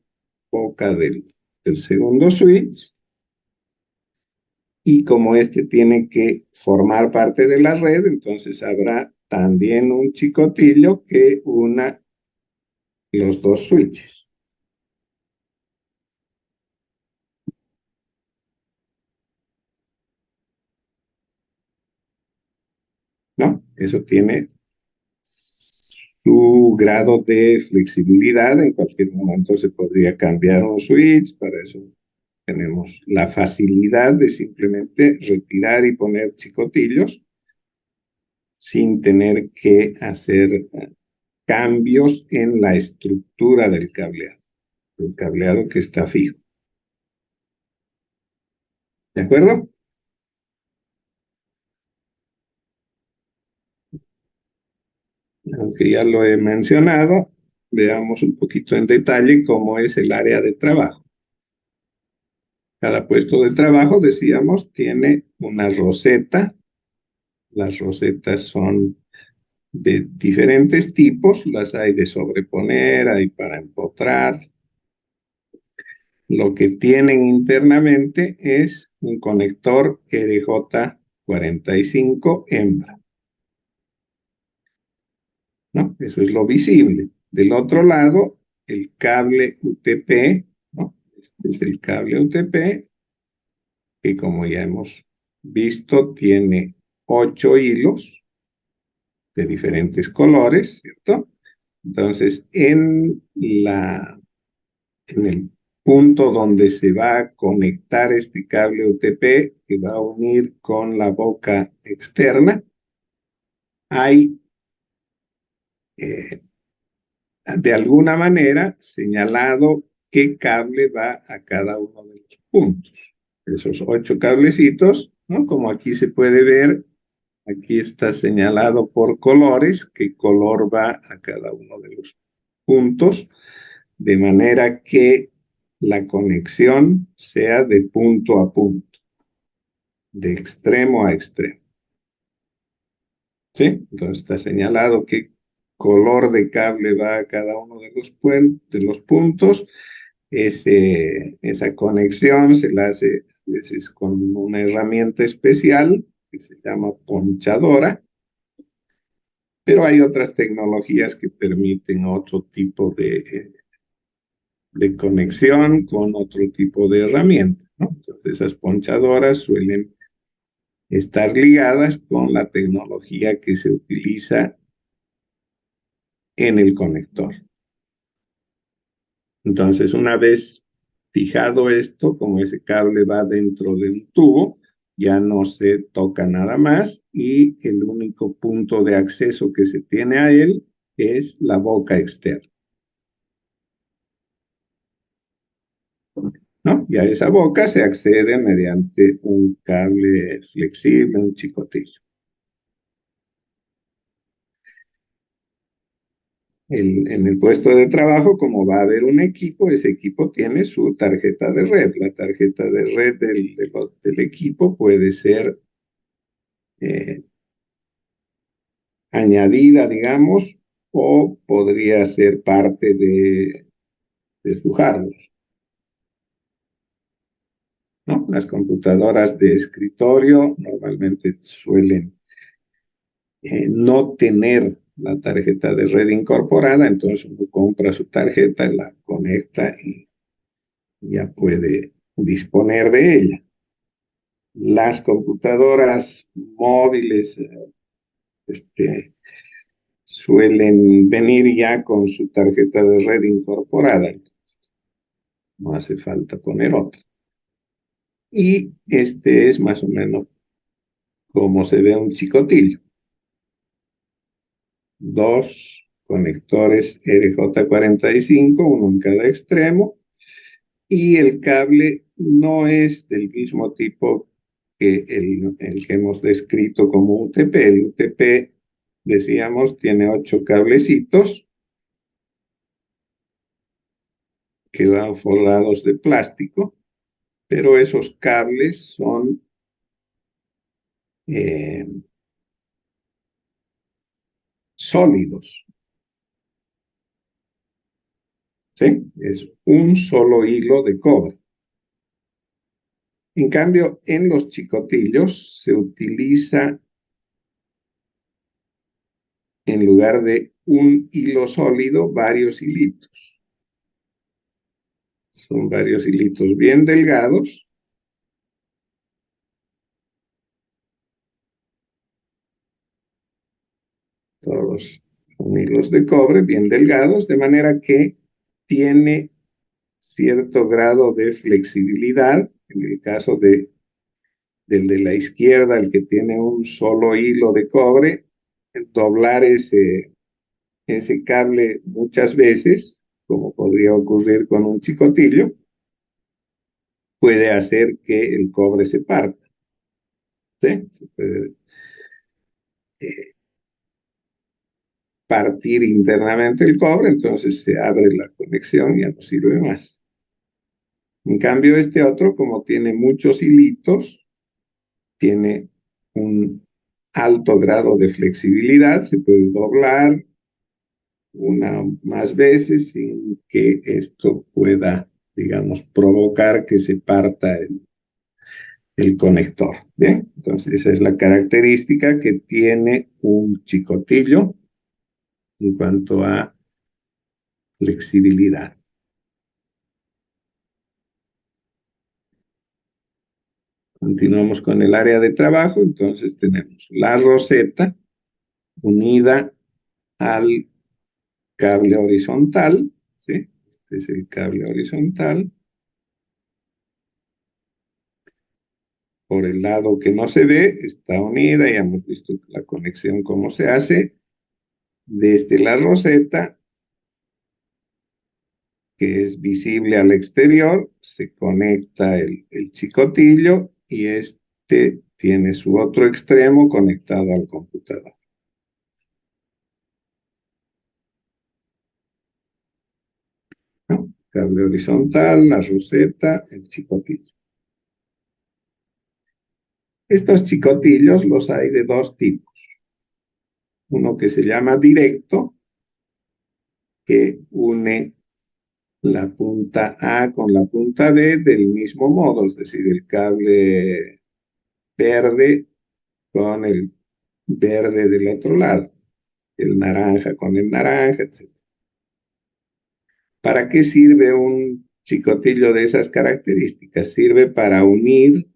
Speaker 1: boca del segundo switch. Y como este tiene que formar parte de la red, entonces habrá también un chicotillo que una los dos switches. ¿No? Eso tiene su grado de flexibilidad. En cualquier momento se podría cambiar un switch. Para eso tenemos la facilidad de simplemente retirar y poner chicotillos sin tener que hacer cambios en la estructura del cableado. El cableado que está fijo. ¿De acuerdo? Aunque ya lo he mencionado, veamos un poquito en detalle cómo es el área de trabajo. Cada puesto de trabajo, decíamos, tiene una roseta. Las rosetas son de diferentes tipos, las hay de sobreponer, hay para empotrar. Lo que tienen internamente es un conector RJ45 hembra, ¿no? Eso es lo visible. Del otro lado, el cable UTP, ¿no? Este es el cable UTP, que como ya hemos visto, tiene 8 hilos de diferentes colores, ¿cierto? Entonces, en el punto donde se va a conectar este cable UTP, que va a unir con la boca externa, hay eh, de alguna manera señalado qué cable va a cada uno de los puntos. Esos 8 cablecitos, ¿no? Como aquí se puede ver, aquí está señalado por colores qué color va a cada uno de los puntos, de manera que la conexión sea de punto a punto, de extremo a extremo. ¿Sí? Entonces está señalado qué color de cable va a cada uno de los puntos. Esa conexión se la hace a veces con una herramienta especial que se llama ponchadora, pero hay otras tecnologías que permiten otro tipo de conexión con otro tipo de herramienta, ¿no? Entonces esas ponchadoras suelen estar ligadas con la tecnología que se utiliza en el conector. Entonces, una vez fijado esto, como ese cable va dentro de un tubo, ya no se toca nada más y el único punto de acceso que se tiene a él es la boca externa, ¿no? Y a esa boca se accede mediante un cable flexible, un chicotillo. En el puesto de trabajo, como va a haber un equipo, ese equipo tiene su tarjeta de red. La tarjeta de red del equipo puede ser eh, añadida, digamos, o podría ser parte de su hardware, ¿no? Las computadoras de escritorio normalmente suelen no tener la tarjeta de red incorporada, entonces uno compra su tarjeta, la conecta y ya puede disponer de ella. Las computadoras móviles suelen venir ya con su tarjeta de red incorporada, no hace falta poner otra. Y este es más o menos como se ve un chicotillo. 2 conectores RJ45, uno en cada extremo, y el cable no es del mismo tipo que el que hemos descrito como UTP. El UTP, decíamos, tiene 8 cablecitos que van forrados de plástico, pero esos cables son eh, sólidos, ¿sí? Es un solo hilo de cobre. En cambio, en los chicotillos se utiliza, en lugar de un hilo sólido, varios hilitos. Son varios hilitos bien delgados. Todos son hilos de cobre bien delgados, de manera que tiene cierto grado de flexibilidad. En el caso del de la izquierda, el que tiene un solo hilo de cobre, doblar ese cable muchas veces, como podría ocurrir con un chicotillo, puede hacer que el cobre se parta. ¿Sí? Se puede partir internamente el cobre, entonces se abre la conexión y ya no sirve más. En cambio, este otro, como tiene muchos hilitos, tiene un alto grado de flexibilidad, se puede doblar una más veces sin que esto pueda, digamos, provocar que se parta el conector. Bien, entonces esa es la característica que tiene un chicotillo en cuanto a flexibilidad. Continuamos con el área de trabajo, entonces tenemos la roseta unida al cable horizontal, ¿sí? Este es el cable horizontal. Por el lado que no se ve, está unida, ya hemos visto la conexión, cómo se hace. Desde la roseta, que es visible al exterior, se conecta el chicotillo y este tiene su otro extremo conectado al computador. ¿No? Cable horizontal, la roseta, el chicotillo. Estos chicotillos los hay de dos tipos. Uno que se llama directo, que une la punta A con la punta B del mismo modo, es decir, el cable verde con el verde del otro lado, el naranja con el naranja, etc. ¿Para qué sirve un chicotillo de esas características? Sirve para unir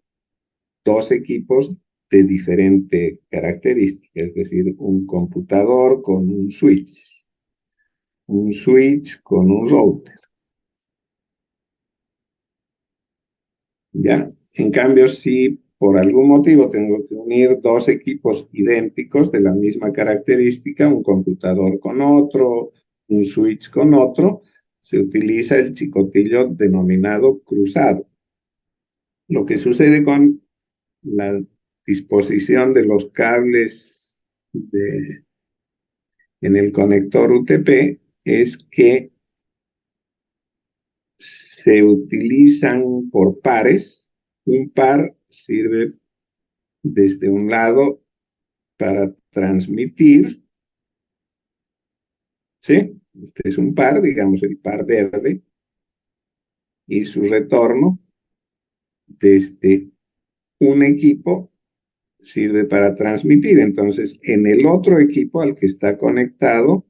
Speaker 1: dos equipos de diferente característica, es decir, un computador con un switch con un router. ¿Ya? En cambio, si por algún motivo tengo que unir dos equipos idénticos de la misma característica, un computador con otro, un switch con otro, se utiliza el chicotillo denominado cruzado. Lo que sucede con la disposición de los cables en el conector UTP es que se utilizan por pares. Un par sirve desde un lado para transmitir, ¿sí? Este es un par, digamos el par verde, y su retorno desde un equipo sirve para transmitir. Entonces, en el otro equipo al que está conectado,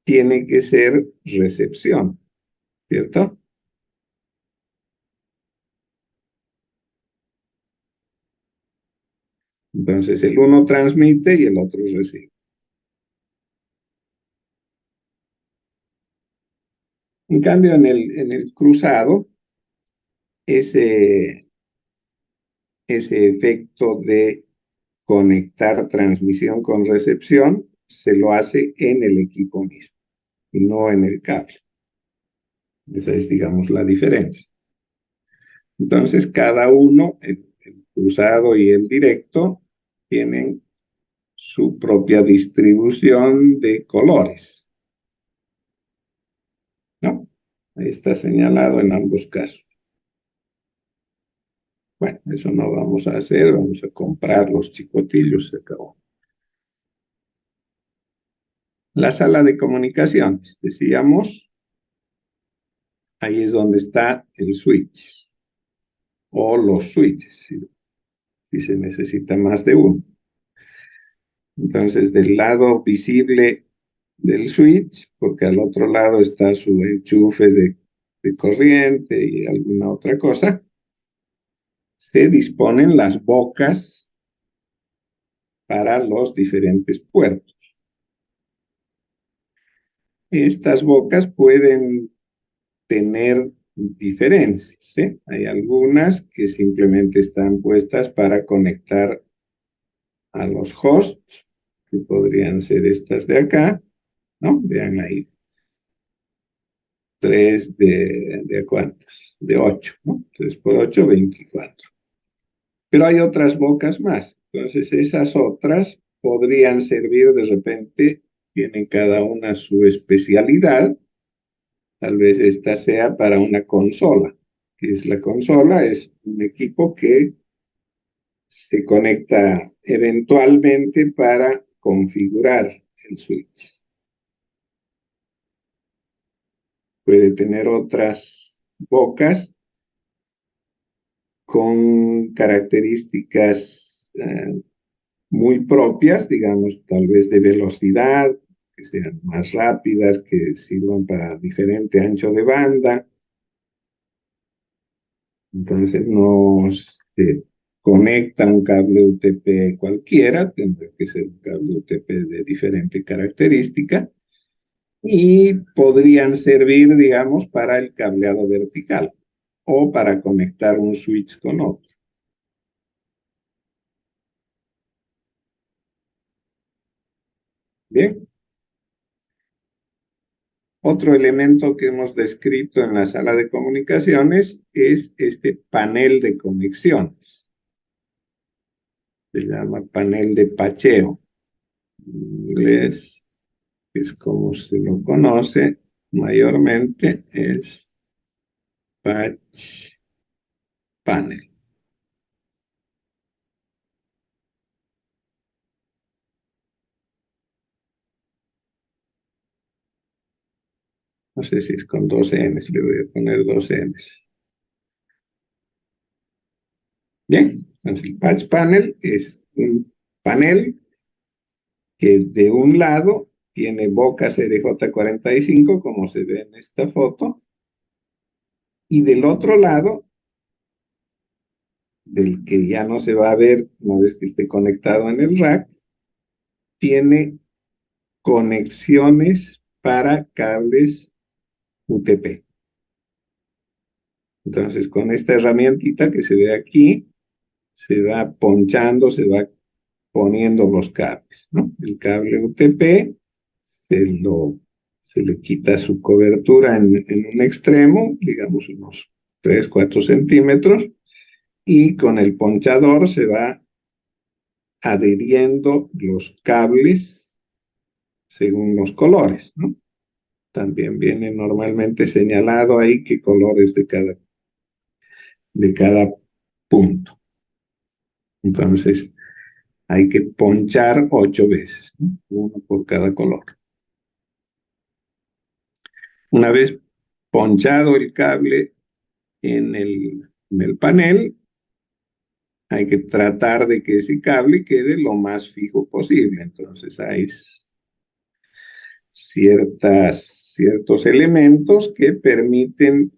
Speaker 1: tiene que ser recepción, ¿cierto? Entonces, el uno transmite y el otro recibe. En cambio, en el cruzado, ese efecto de conectar transmisión con recepción, se lo hace en el equipo mismo y no en el cable. Esa es, digamos, la diferencia. Entonces, cada uno, el cruzado y el directo, tienen su propia distribución de colores, ¿no? Ahí está señalado en ambos casos. Bueno, eso no vamos a hacer, vamos a comprar los chicotillos, se acabó. La sala de comunicaciones, decíamos, ahí es donde está el switch o los switches, si se necesita más de uno. Entonces, del lado visible del switch, porque al otro lado está su enchufe de corriente y alguna otra cosa, se disponen las bocas para los diferentes puertos. Estas bocas pueden tener diferencias, ¿eh? Hay algunas que simplemente están puestas para conectar a los hosts, que podrían ser estas de acá, ¿no? Vean ahí, 3 de cuántas, de 8, ¿no? 3 por 8, 24. Pero hay otras bocas más. Entonces, esas otras podrían servir de repente, tienen cada una su especialidad. Tal vez esta sea para una consola. ¿Qué es la consola? Es un equipo que se conecta eventualmente para configurar el switch. Puede tener otras bocas con características muy propias, digamos, tal vez de velocidad, que sean más rápidas, que sirvan para diferente ancho de banda. Entonces no se conecta un cable UTP cualquiera, tendrá que ser un cable UTP de diferente característica y podrían servir, digamos, para el cableado vertical o para conectar un switch con otro. Bien. Otro elemento que hemos descrito en la sala de comunicaciones es este panel de conexiones. Se llama panel de pacheo. En inglés es como se lo conoce mayormente, es patch panel. No sé si es con dos M's, le voy a poner dos M's. Bien, entonces el patch panel es un panel que de un lado tiene bocas RJ45, como se ve en esta foto, y del otro lado, del que ya no se va a ver una vez que esté conectado en el rack, tiene conexiones para cables UTP. Entonces, con esta herramientita que se ve aquí, se va ponchando, se va poniendo los cables, ¿no? El cable UTP se le quita su cobertura en un extremo, digamos unos 3, 4 centímetros, y con el ponchador se va adheriendo los cables según los colores, ¿no? También viene normalmente señalado ahí qué colores de cada punto. Entonces, hay que ponchar 8 veces, ¿no? Uno por cada color. Una vez ponchado el cable en el panel, hay que tratar de que ese cable quede lo más fijo posible. Entonces hay ciertos elementos que permiten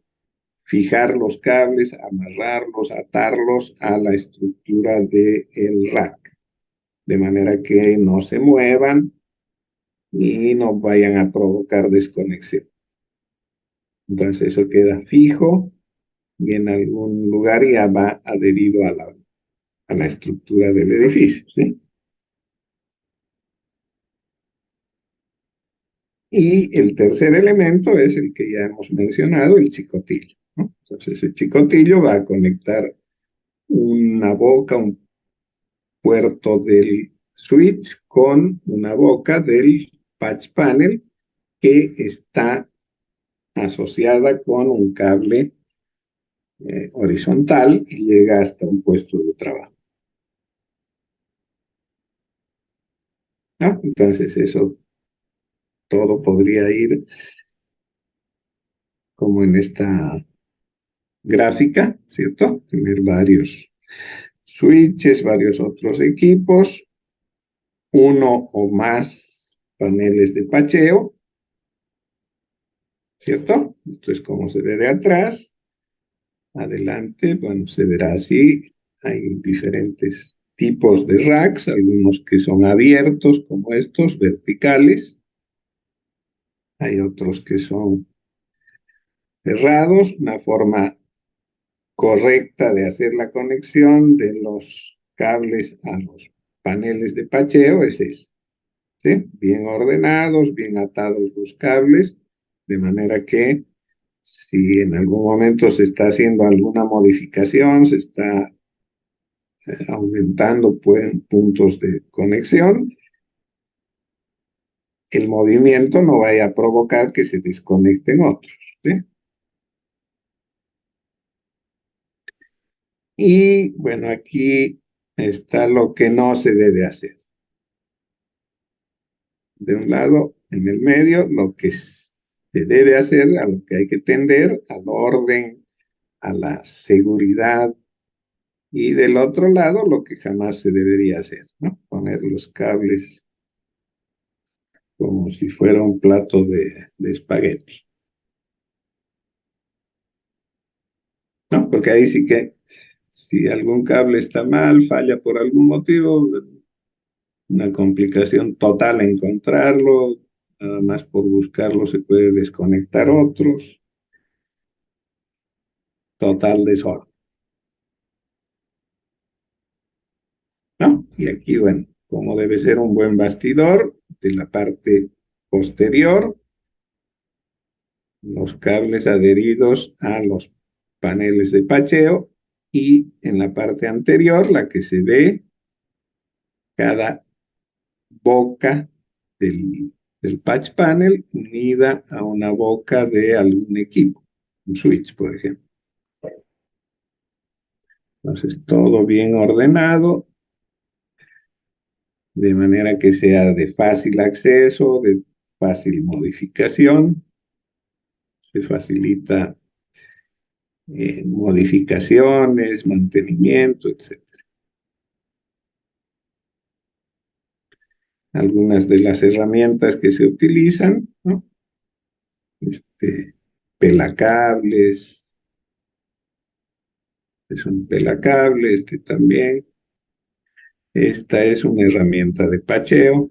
Speaker 1: fijar los cables, amarrarlos, atarlos a la estructura del rack, de manera que no se muevan y no vayan a provocar desconexión. Entonces eso queda fijo y en algún lugar ya va adherido a a la estructura del edificio, ¿sí? Y el tercer elemento es el que ya hemos mencionado, el chicotillo, ¿no? Entonces, el chicotillo va a conectar una boca, un puerto del switch con una boca del patch panel que está asociada con un cable horizontal y llega hasta un puesto de trabajo, ¿no? Entonces, eso todo podría ir como en esta gráfica, ¿cierto? Tener varios switches, varios otros equipos, uno o más paneles de pacheo, ¿cierto? Esto es como se ve de atrás. Adelante, bueno, se verá así. Hay diferentes tipos de racks, algunos que son abiertos como estos, verticales. Hay otros que son cerrados, una forma correcta de hacer la conexión de los cables a los paneles de pacheo es esa, ¿sí? Bien ordenados, bien atados los cables, de manera que si en algún momento se está haciendo alguna modificación, se está aumentando puntos de conexión, el movimiento no vaya a provocar que se desconecten otros, ¿sí? Y bueno, aquí está lo que no se debe hacer. De un lado, en el medio, lo que se debe hacer, a lo que hay que tender, al orden, a la seguridad, y del otro lado, lo que jamás se debería hacer, ¿no? Poner los cables como si fuera un plato de espagueti, ¿no? Porque ahí sí que, si algún cable está mal, falla por algún motivo, una complicación total encontrarlo, nada más por buscarlo se puede desconectar otros, total desorden, ¿no? Y aquí, bueno, como debe ser un buen bastidor, de la parte posterior, los cables adheridos a los paneles de pacheo y en la parte anterior, la que se ve, cada boca del patch panel unida a una boca de algún equipo, un switch, por ejemplo. Entonces, todo bien ordenado, de manera que sea de fácil acceso, de fácil modificación, se facilita modificaciones, mantenimiento, etc. Algunas de las herramientas que se utilizan, ¿no? Pelacables, es un pelacable, también. Esta es una herramienta de pacheo,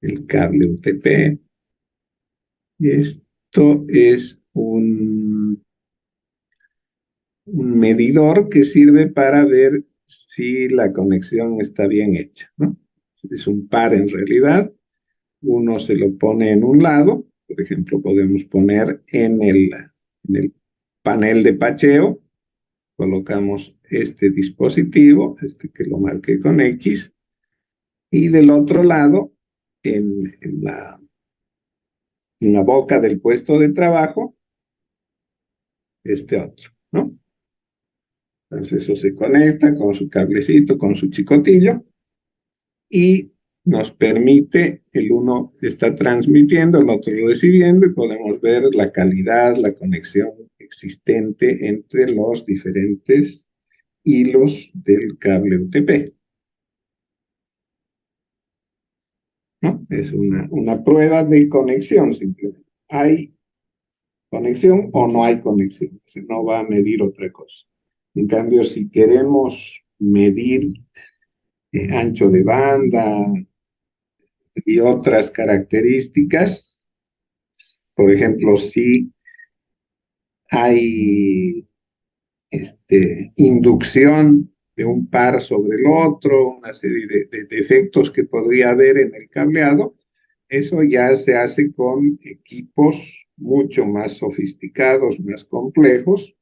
Speaker 1: el cable UTP. Esto es un medidor que sirve para ver si la conexión está bien hecha, ¿no? Es un par en realidad. Uno se lo pone en un lado, por ejemplo, podemos poner en el panel de pacheo, colocamos este dispositivo, que lo marqué con X, y del otro lado, en la boca del puesto de trabajo, este otro, ¿no? Entonces eso se conecta con su cablecito, con su chicotillo, y nos permite, el uno está transmitiendo, el otro recibiendo, y podemos ver la calidad, la conexión existente entre los diferentes hilos del cable UTP, ¿no? Es una prueba de conexión simplemente. ¿Hay conexión o no hay conexión? Se no va a medir otra cosa. En cambio, si queremos medir ancho de banda y otras características, por ejemplo, si hay inducción de un par sobre el otro, una serie de defectos que podría haber en el cableado. Eso ya se hace con equipos mucho más sofisticados, más complejos,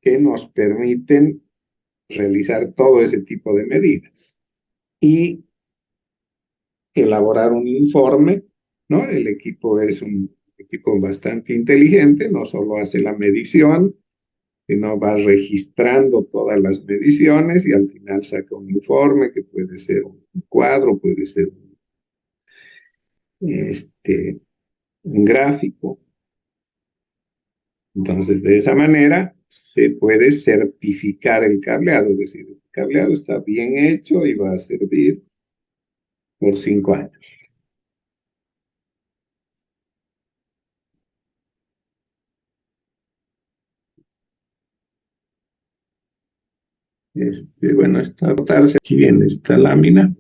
Speaker 1: que nos permiten realizar todo ese tipo de medidas y elaborar un informe, ¿no? El equipo es un equipo bastante inteligente, no solo hace la medición, sino va registrando todas las mediciones y al final saca un informe que puede ser un cuadro, puede ser este, un gráfico. Entonces, de esa manera se puede certificar el cableado, es decir, el cableado está bien hecho y va a servir por 5 años. Bueno, esta rotarse, aquí viene esta lámina.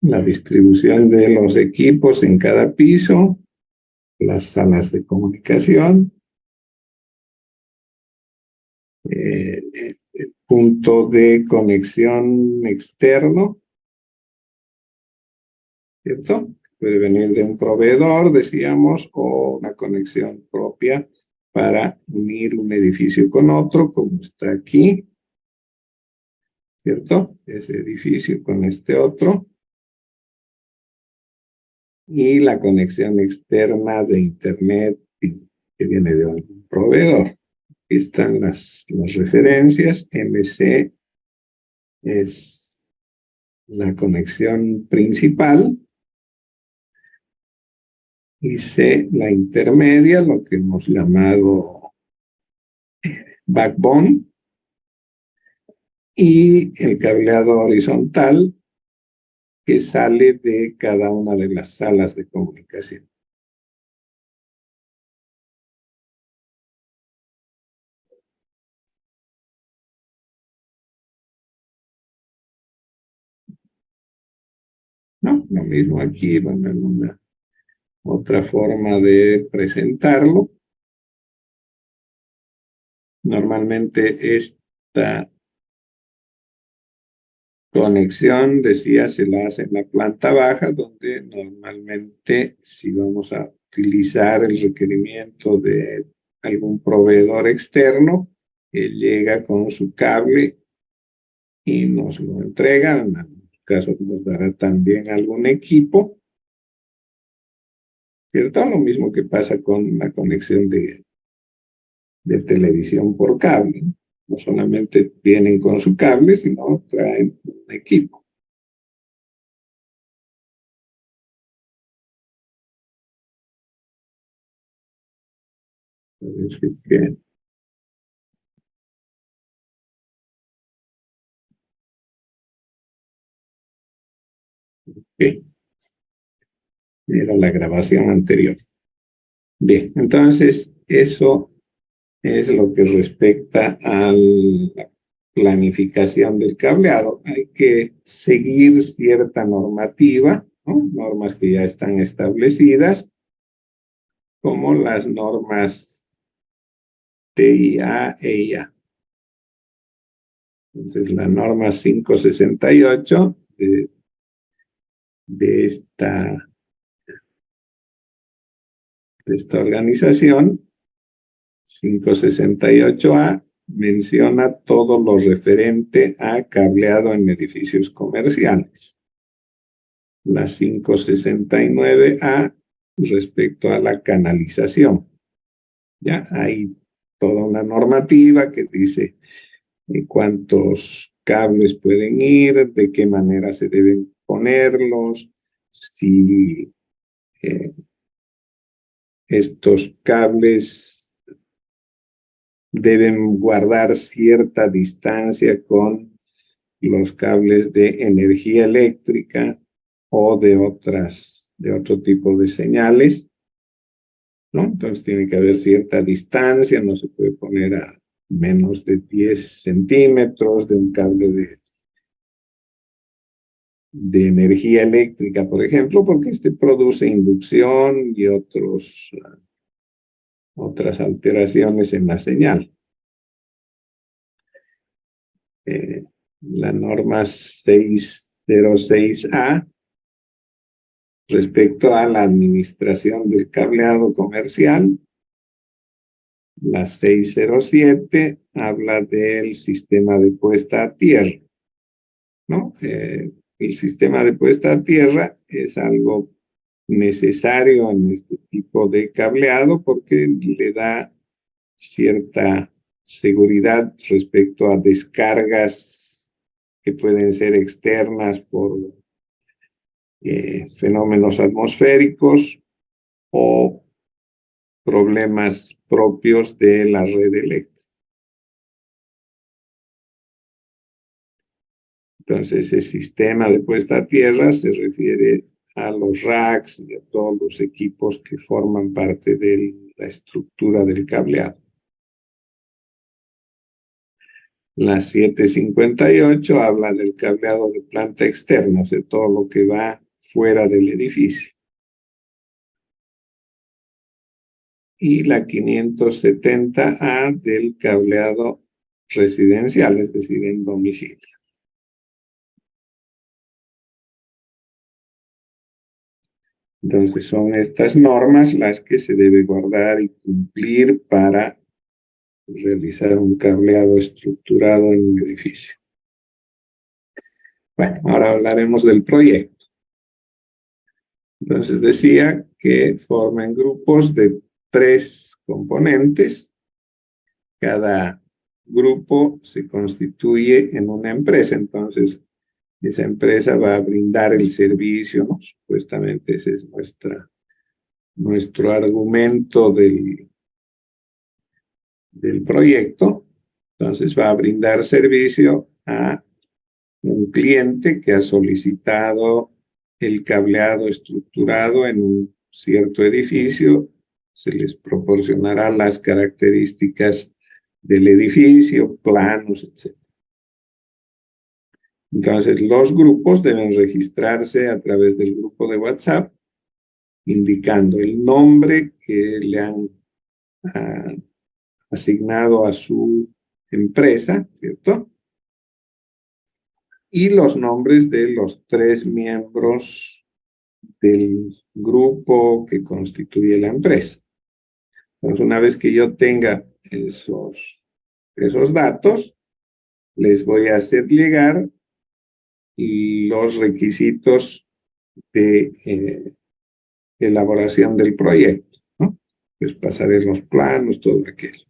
Speaker 1: La distribución de los equipos en cada piso, las salas de comunicación, el punto de conexión externo, ¿cierto? Puede venir de un proveedor, decíamos, o una conexión propia para unir un edificio con otro, como está aquí, ¿cierto? Ese edificio con este otro. Y la conexión externa de Internet que viene de un proveedor. Aquí están las referencias. MC es la conexión principal y C la intermedia, lo que hemos llamado backbone, y el cableado horizontal que sale de cada una de las salas de comunicación. ¿No? Lo mismo aquí, bueno, en una otra forma de presentarlo. Normalmente esta conexión, decía, se la hace en la planta baja, donde normalmente si vamos a utilizar el requerimiento de algún proveedor externo, que llega con su cable y nos lo entrega. En algunos casos nos dará también algún equipo, ¿cierto? Lo mismo que pasa con la conexión de televisión por cable. No solamente vienen con su cable, sino traen un equipo. Es decir, que era la grabación anterior. Bien, entonces eso es lo que respecta a la planificación del cableado. Hay que seguir cierta normativa, ¿no? Normas que ya están establecidas, como las normas TIA e IA. Entonces, la norma 568 de esta organización, 568A, menciona todo lo referente a cableado en edificios comerciales. La 569A respecto a la canalización. Ya hay toda una normativa que dice cuántos cables pueden ir, de qué manera se deben ponerlos, si estos cables deben guardar cierta distancia con los cables de energía eléctrica o de otras de otro tipo de señales, ¿no? Entonces tiene que haber cierta distancia, no se puede poner a menos de 10 centímetros de un cable de energía eléctrica, por ejemplo, porque este produce inducción y otras alteraciones en la señal. La norma 606A respecto a la administración del cableado comercial. La 607 habla del sistema de puesta a tierra, ¿no? El sistema de puesta a tierra es algo necesario en este tipo de cableado porque le da cierta seguridad respecto a descargas que pueden ser externas por fenómenos atmosféricos o problemas propios de la red eléctrica. Entonces, el sistema de puesta a tierra se refiere a los racks y a todos los equipos que forman parte de la estructura del cableado. La 758 habla del cableado de planta externa, o sea, todo lo que va fuera del edificio. Y la 570A del cableado residencial, es decir, en domicilio. Entonces son estas normas las que se debe guardar y cumplir para realizar un cableado estructurado en un edificio. Bueno, ahora hablaremos del proyecto. Entonces decía que forman grupos de 3 componentes. Cada grupo se constituye en una empresa, entonces esa empresa va a brindar el servicio, ¿no? Supuestamente ese es nuestro argumento del proyecto. Entonces va a brindar servicio a un cliente que ha solicitado el cableado estructurado en un cierto edificio. Se les proporcionará las características del edificio, planos, etc. Entonces, los grupos deben registrarse a través del grupo de WhatsApp, indicando el nombre que le han asignado a su empresa, ¿cierto? Y los nombres de los 3 miembros del grupo que constituye la empresa. Entonces, una vez que yo tenga esos datos, les voy a hacer llegar los requisitos de elaboración del proyecto, ¿no? Pues pasaré los planos, todo aquello.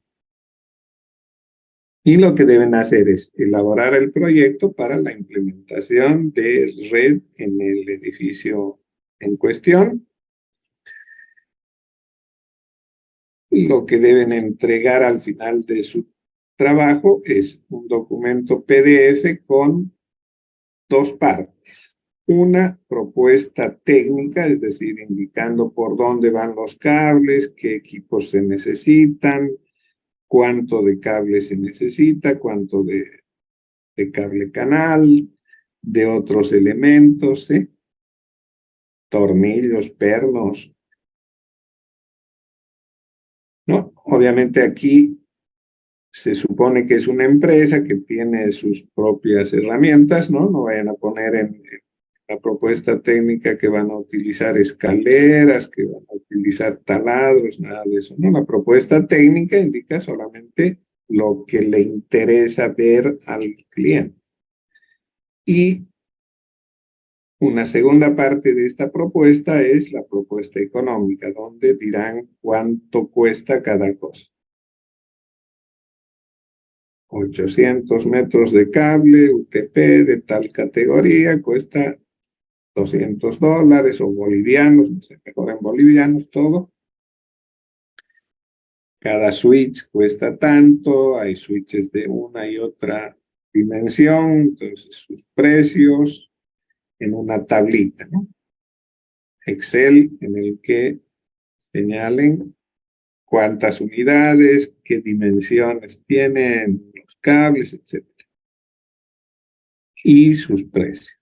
Speaker 1: Y lo que deben hacer es elaborar el proyecto para la implementación de red en el edificio en cuestión. Lo que deben entregar al final de su trabajo es un documento PDF con 2 partes. Una propuesta técnica, es decir, indicando por dónde van los cables, qué equipos se necesitan, cuánto de cable se necesita, cuánto de cable canal, de otros elementos, tornillos, pernos, ¿no? Obviamente aquí se supone que es una empresa que tiene sus propias herramientas, ¿no? No vayan a poner en la propuesta técnica que van a utilizar escaleras, que van a utilizar taladros, nada de eso, ¿no? La propuesta técnica indica solamente lo que le interesa ver al cliente. Y una segunda parte de esta propuesta es la propuesta económica, donde dirán cuánto cuesta cada cosa. 800 metros de cable UTP de tal categoría cuesta $200 o bolivianos, no sé, mejor en bolivianos todo. Cada switch cuesta tanto, hay switches de una y otra dimensión, entonces sus precios en una tablita, ¿no? Excel en el que señalen cuántas unidades, qué dimensiones tienen los cables, etc. Y sus precios.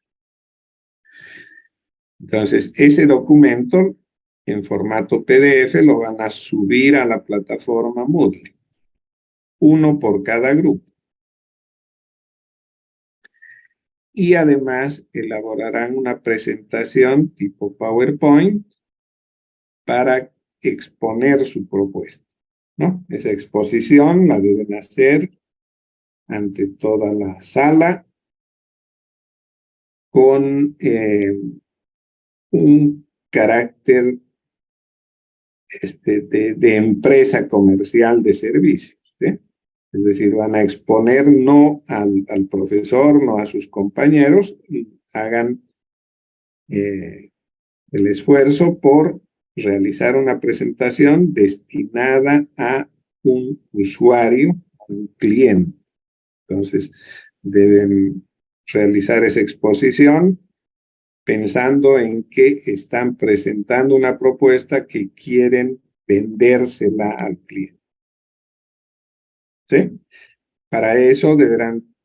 Speaker 1: Entonces, ese documento en formato PDF lo van a subir a la plataforma Moodle. Uno por cada grupo. Y además elaborarán una presentación tipo PowerPoint para exponer su propuesta, ¿no? Esa exposición la deben hacer ante toda la sala con un carácter de empresa comercial de servicios, ¿sí? Es decir, van a exponer no al profesor, no a sus compañeros, y hagan el esfuerzo por realizar una presentación destinada a un usuario, un cliente. Entonces, deben realizar esa exposición pensando en que están presentando una propuesta que quieren vendérsela al cliente. ¿Sí? Para eso deberán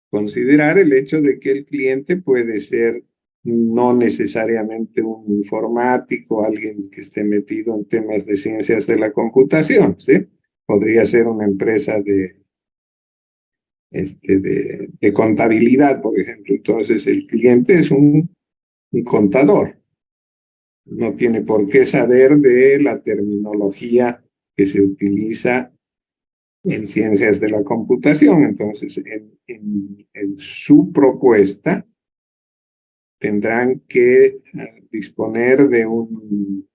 Speaker 1: considerar el hecho de que el cliente puede ser no necesariamente un informático, alguien que esté metido en temas de ciencias de la computación, ¿sí? Podría ser una empresa de contabilidad, por ejemplo. Entonces, el cliente es un contador. No tiene por qué saber de la terminología que se utiliza en ciencias de la computación. Entonces, en su propuesta tendrán que disponer de un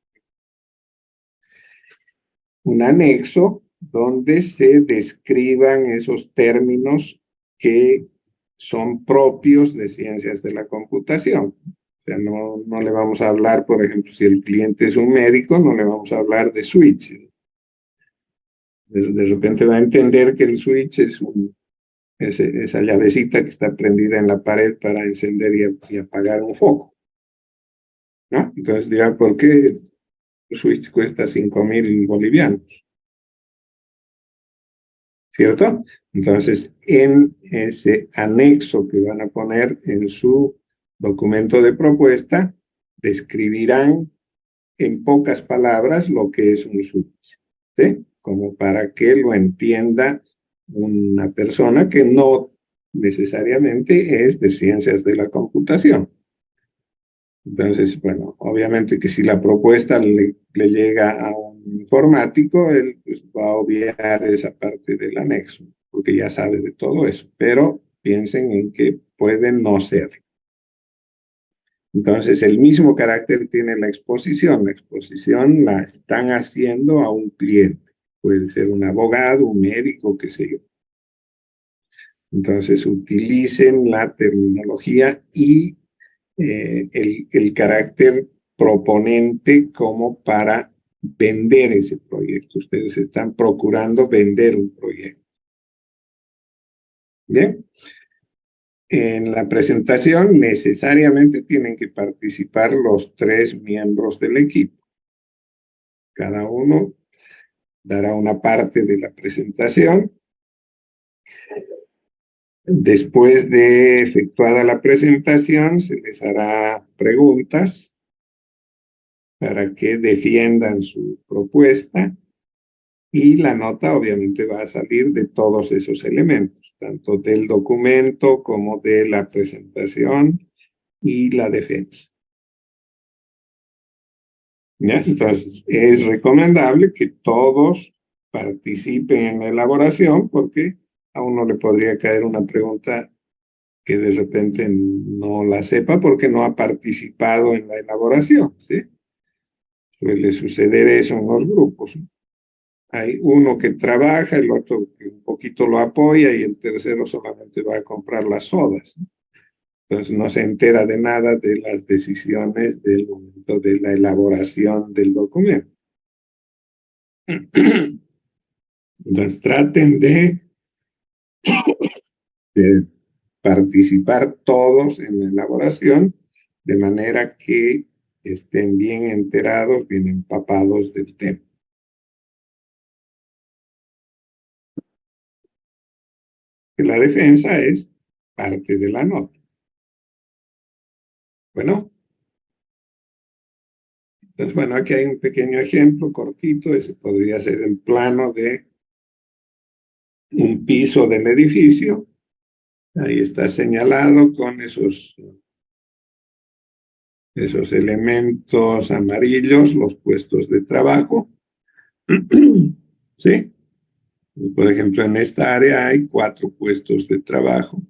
Speaker 1: anexo donde se describan esos términos que son propios de ciencias de la computación. O sea, no le vamos a hablar, por ejemplo, si el cliente es un médico, no le vamos a hablar de switch. De repente va a entender que el switch es esa llavecita que está prendida en la pared para encender y apagar un foco, ¿no? Entonces dirá, ¿por qué el switch cuesta 5.000 bolivianos? ¿Cierto? Entonces, en ese anexo que van a poner en su documento de propuesta, describirán en pocas palabras lo que es un switch, ¿sí? Como para que lo entienda una persona que no necesariamente es de ciencias de la computación. Entonces, bueno, obviamente que si la propuesta le llega a un informático, él pues, va a obviar esa parte del anexo, porque ya sabe de todo eso, pero piensen en que puede no ser. Entonces, el mismo carácter tiene la exposición. La exposición la están haciendo a un cliente. Puede ser un abogado, un médico, qué sé yo. Entonces, utilicen la terminología y el carácter proponente como para vender ese proyecto. Ustedes están procurando vender un proyecto. Bien. En la presentación necesariamente tienen que participar los 3 miembros del equipo. Cada uno dará una parte de la presentación. Después de efectuada la presentación, se les hará preguntas para que defiendan su propuesta y la nota obviamente va a salir de todos esos elementos, tanto del documento como de la presentación y la defensa. ¿Ya? Entonces, es recomendable que todos participen en la elaboración porque a uno le podría caer una pregunta que de repente no la sepa porque no ha participado en la elaboración, ¿sí? Suele suceder eso en los grupos, ¿no? Hay uno que trabaja, el otro que un poquito lo apoya y el tercero solamente va a comprar las sodas, ¿no? Entonces no se entera de nada de las decisiones del momento de la elaboración del documento. Entonces traten de participar todos en la elaboración de manera que estén bien enterados, bien empapados del tema. Que la defensa es parte de la nota. Bueno, entonces, bueno, aquí hay un pequeño ejemplo cortito. Ese podría ser el plano de un piso del edificio. Ahí está señalado con esos elementos amarillos, los puestos de trabajo. ¿Sí? Por ejemplo, en esta área hay 4 puestos de trabajo.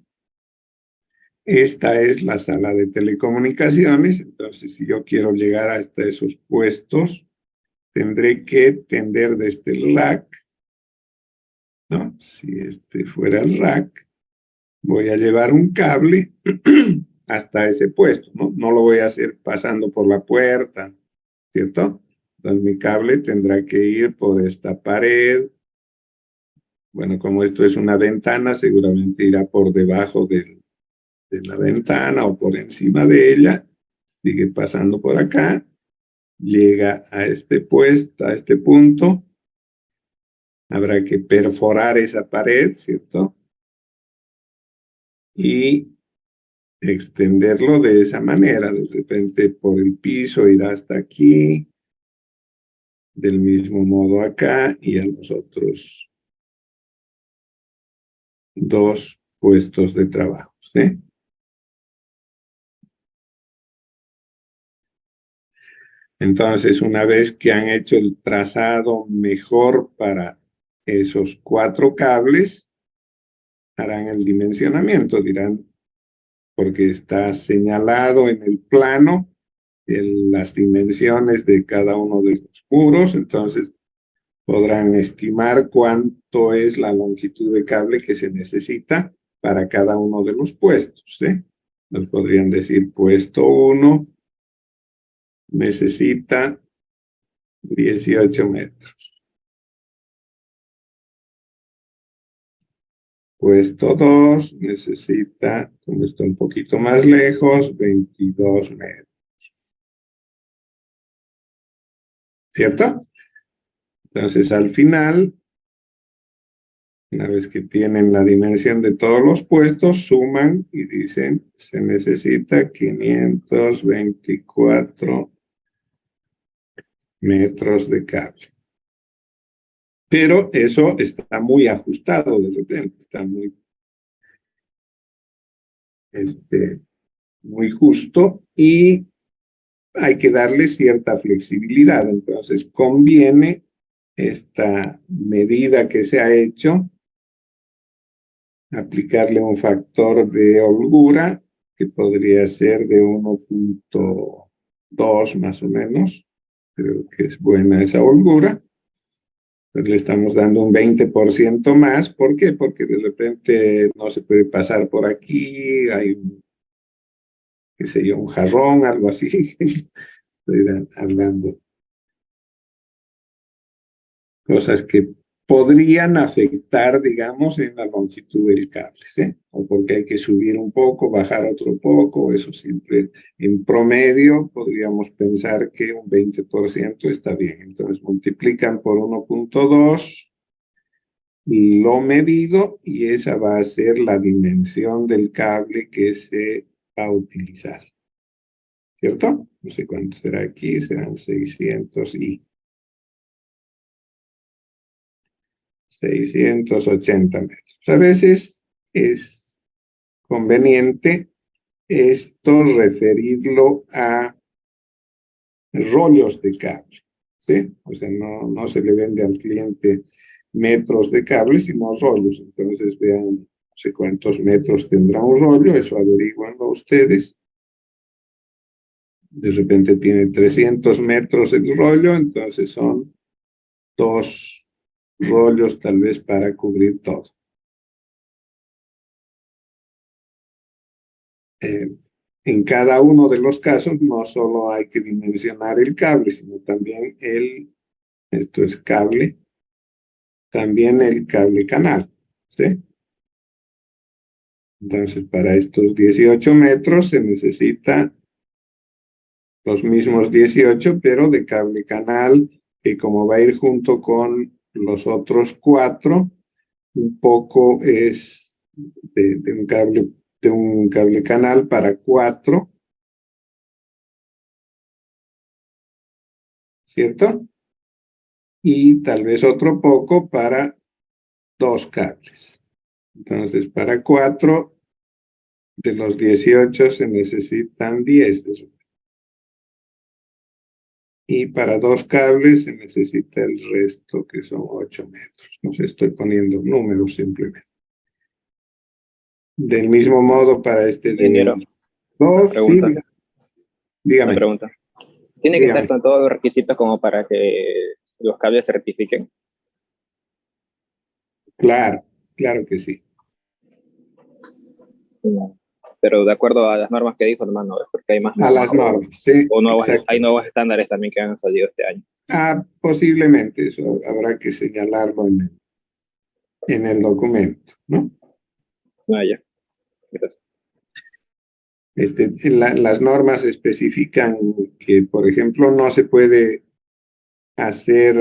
Speaker 1: Esta es la sala de telecomunicaciones. Entonces, si yo quiero llegar hasta esos puestos, tendré que tender desde el rack, ¿no? Si este fuera el rack, voy a llevar un cable hasta ese puesto, ¿no? No lo voy a hacer pasando por la puerta, ¿cierto? Entonces mi cable tendrá que ir por esta pared. Bueno, como esto es una ventana, seguramente irá por debajo de la ventana o por encima de ella. Sigue pasando por acá, llega a este puesto, a este punto. Habrá que perforar esa pared, ¿cierto? Y extenderlo de esa manera. De repente por el piso irá hasta aquí, del mismo modo acá y a los otros 2 puestos de trabajo, ¿sí? Entonces, una vez que han hecho el trazado mejor para esos 4 cables, harán el dimensionamiento, dirán, porque está señalado en el plano las dimensiones de cada uno de los muros, entonces podrán estimar cuánto es la longitud de cable que se necesita para cada uno de los puestos, ¿sí? Nos podrían decir, puesto 1 necesita 18 metros. Puesto 2 necesita, como está un poquito más lejos, 22 metros. ¿Cierto? Entonces, al final, una vez que tienen la dimensión de todos los puestos, suman y dicen, se necesita 524 metros de cable. Pero eso está muy ajustado de repente, está muy justo y hay que darle cierta flexibilidad. Entonces, conviene esta medida que se ha hecho, aplicarle un factor de holgura que podría ser de 1.2 más o menos. Creo que es buena esa holgura. Entonces le estamos dando un 20% más. ¿Por qué? Porque de repente no se puede pasar por aquí, hay, qué sé yo, un jarrón, algo así. Estoy hablando cosas que podrían afectar, digamos, en la longitud del cable, ¿sí? O porque hay que subir un poco, bajar otro poco, eso siempre en promedio podríamos pensar que un 20% está bien. Entonces multiplican por 1.2 lo medido y esa va a ser la dimensión del cable que se va a utilizar, ¿cierto? No sé cuánto será aquí, serán 680 metros. A veces es conveniente esto referirlo a rollos de cable, ¿sí? O sea, no se le vende al cliente metros de cable, sino rollos. Entonces vean, no sé cuántos metros tendrá un rollo, eso averiguanlo ustedes. De repente tiene 300 metros el rollo, entonces son 2 rollos tal vez para cubrir todo. En cada uno de los casos no solo hay que dimensionar el cable, sino también esto es cable, también el cable canal, ¿sí? Entonces, para estos 18 metros se necesita los mismos 18, pero de cable canal, que como va a ir junto con los otros 4, un poco es de un cable canal para 4, ¿cierto? Y tal vez otro poco para 2 cables. Entonces, para 4 de los 18 se necesitan 10 de esos. Y para 2 cables se necesita el resto, que son 8 metros. No sé, estoy poniendo números simplemente. Del mismo modo para este
Speaker 2: Ingeniero,
Speaker 1: de
Speaker 2: una
Speaker 1: 2, sí,
Speaker 2: pregunta, una
Speaker 1: dígame,
Speaker 2: pregunta. ¿Tiene que estar
Speaker 1: dígame.
Speaker 2: con todos los requisitos como para que los cables se rectifiquen?
Speaker 1: Claro, claro que sí.
Speaker 2: No. Pero de acuerdo a las normas que dijo, hermano, es porque hay más
Speaker 1: A
Speaker 2: normas
Speaker 1: las normas, sí,
Speaker 2: o hay
Speaker 1: exacto.
Speaker 2: nuevos estándares también que han salido este año.
Speaker 1: Posiblemente eso habrá que señalarlo en el documento, ¿no?
Speaker 2: Ah, ya. Gracias.
Speaker 1: Las normas especifican que, por ejemplo, no se puede hacer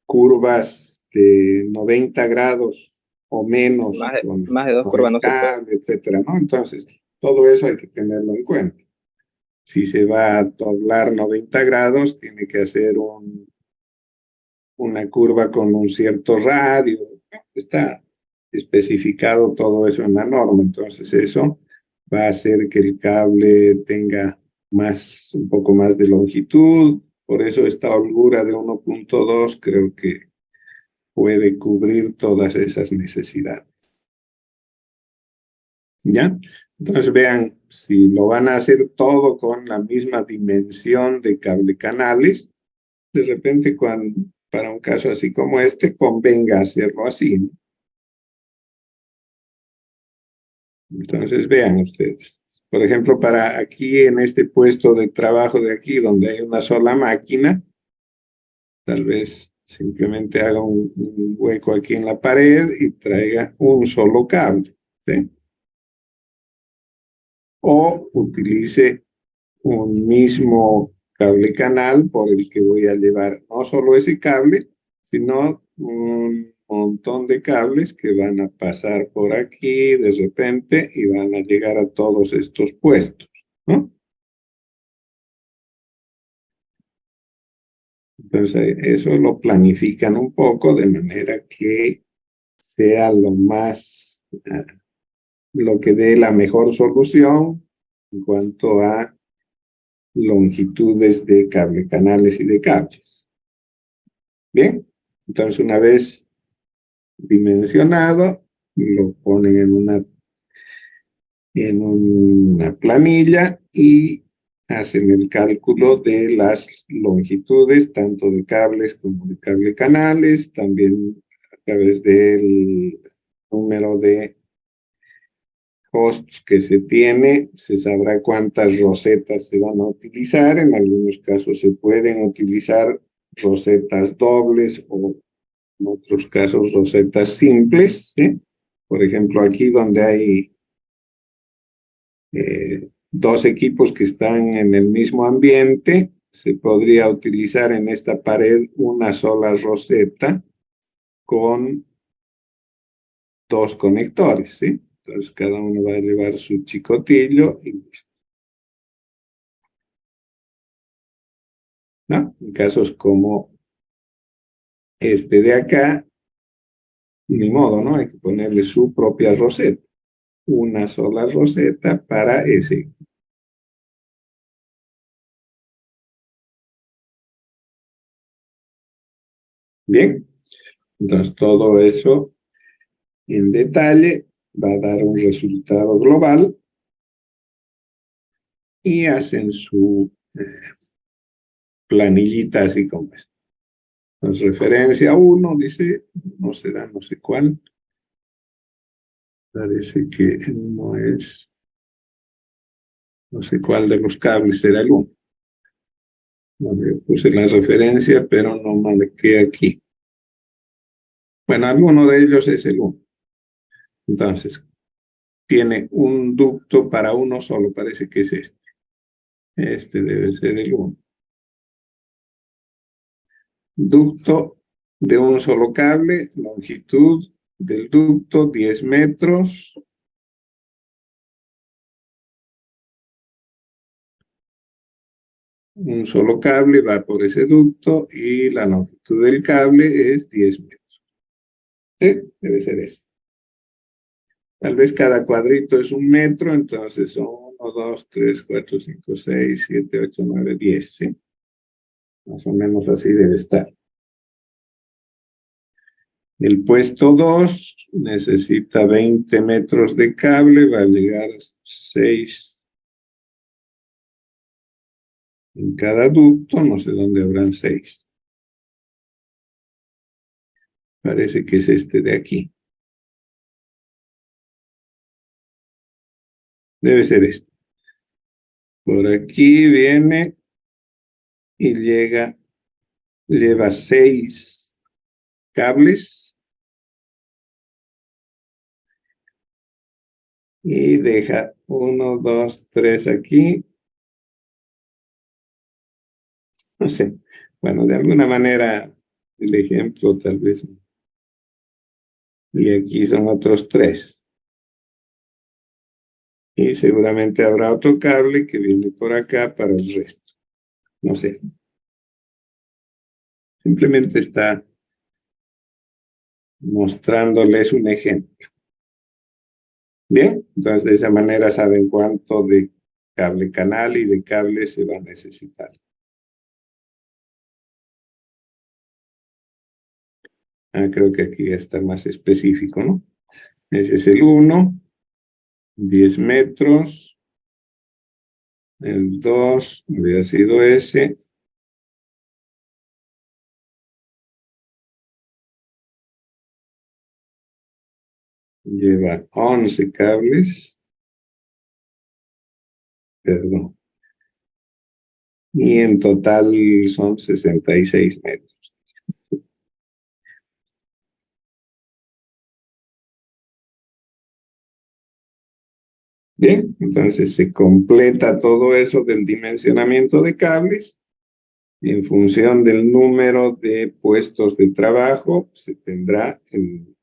Speaker 1: curvas de 90 grados o menos
Speaker 2: Más de dos
Speaker 1: con
Speaker 2: curvas
Speaker 1: el
Speaker 2: no se puede.
Speaker 1: cable, etcétera, ¿no? Entonces, todo eso hay que tenerlo en cuenta. Si se va a doblar 90 grados, tiene que hacer una curva con un cierto radio. Está especificado todo eso en la norma. Entonces, eso va a hacer que el cable tenga un poco más de longitud. Por eso esta holgura de 1.2 creo que puede cubrir todas esas necesidades. ¿Ya? Entonces vean, si lo van a hacer todo con la misma dimensión de cable canales, de repente para un caso así como este, convenga hacerlo así, ¿no? Entonces vean ustedes. Por ejemplo, para aquí en este puesto de trabajo de aquí, donde hay una sola máquina, tal vez simplemente haga un hueco aquí en la pared y traiga un solo cable, ¿sí? O utilice un mismo cable canal por el que voy a llevar no solo ese cable, sino un montón de cables que van a pasar por aquí de repente y van a llegar a todos estos puestos, ¿no? Entonces, eso lo planifican un poco de manera que sea lo que dé la mejor solución en cuanto a longitudes de cable canales y de cables. Bien, entonces una vez dimensionado, lo ponen en una planilla y hacen el cálculo de las longitudes, tanto de cables como de cable canales, también a través del número de hosts que se tiene, se sabrá cuántas rosetas se van a utilizar. En algunos casos se pueden utilizar rosetas dobles o en otros casos rosetas simples, ¿sí? Por ejemplo, aquí donde hay 2 equipos que están en el mismo ambiente, se podría utilizar en esta pared una sola roseta con 2 conectores, ¿sí? Entonces cada uno va a llevar su chicotillo y listo, ¿no? En casos como este de acá, ni modo, ¿no? Hay que ponerle su propia roseta, una sola roseta para ese. Bien, entonces todo eso en detalle va a dar un resultado global y hacen su planillita así como esta. Entonces, referencia 1, dice, no será no sé cuál, parece que no es, no sé cuál de los cables será el 1. Bueno, yo puse la referencia, pero no marqué aquí. Bueno, alguno de ellos es el 1. Entonces, tiene un ducto para uno solo, parece que es este. Este debe ser el 1. Ducto de un solo cable, longitud del ducto 10 metros. Un solo cable va por ese ducto y la longitud del cable es 10 metros. Sí, debe ser eso. Tal vez cada cuadrito es 1 metro, entonces son 1, 2, 3, 4, 5, 6, 7, 8, 9, 10, ¿sí? Más o menos así debe estar. El puesto 2 necesita 20 metros de cable, va a llegar a 6 en cada ducto, no sé dónde habrán 6. Parece que es este de aquí. Debe ser este. Por aquí viene y lleva 6 cables y deja 1, 2, 3 aquí. No sé. Bueno, de alguna manera el ejemplo tal vez. Y aquí son otros 3. Y seguramente habrá otro cable que viene por acá para el resto. No sé. Simplemente está mostrándoles un ejemplo. Bien, entonces de esa manera saben cuánto de cable canal y de cable se va a necesitar. Creo que aquí está más específico, ¿no? Ese es el 1, 10 metros. El 2 hubiera sido ese. Lleva 11 cables. Perdón. Y en total son 66 metros. Bien, entonces se completa todo eso del dimensionamiento de cables. En función del número de puestos de trabajo, se tendrá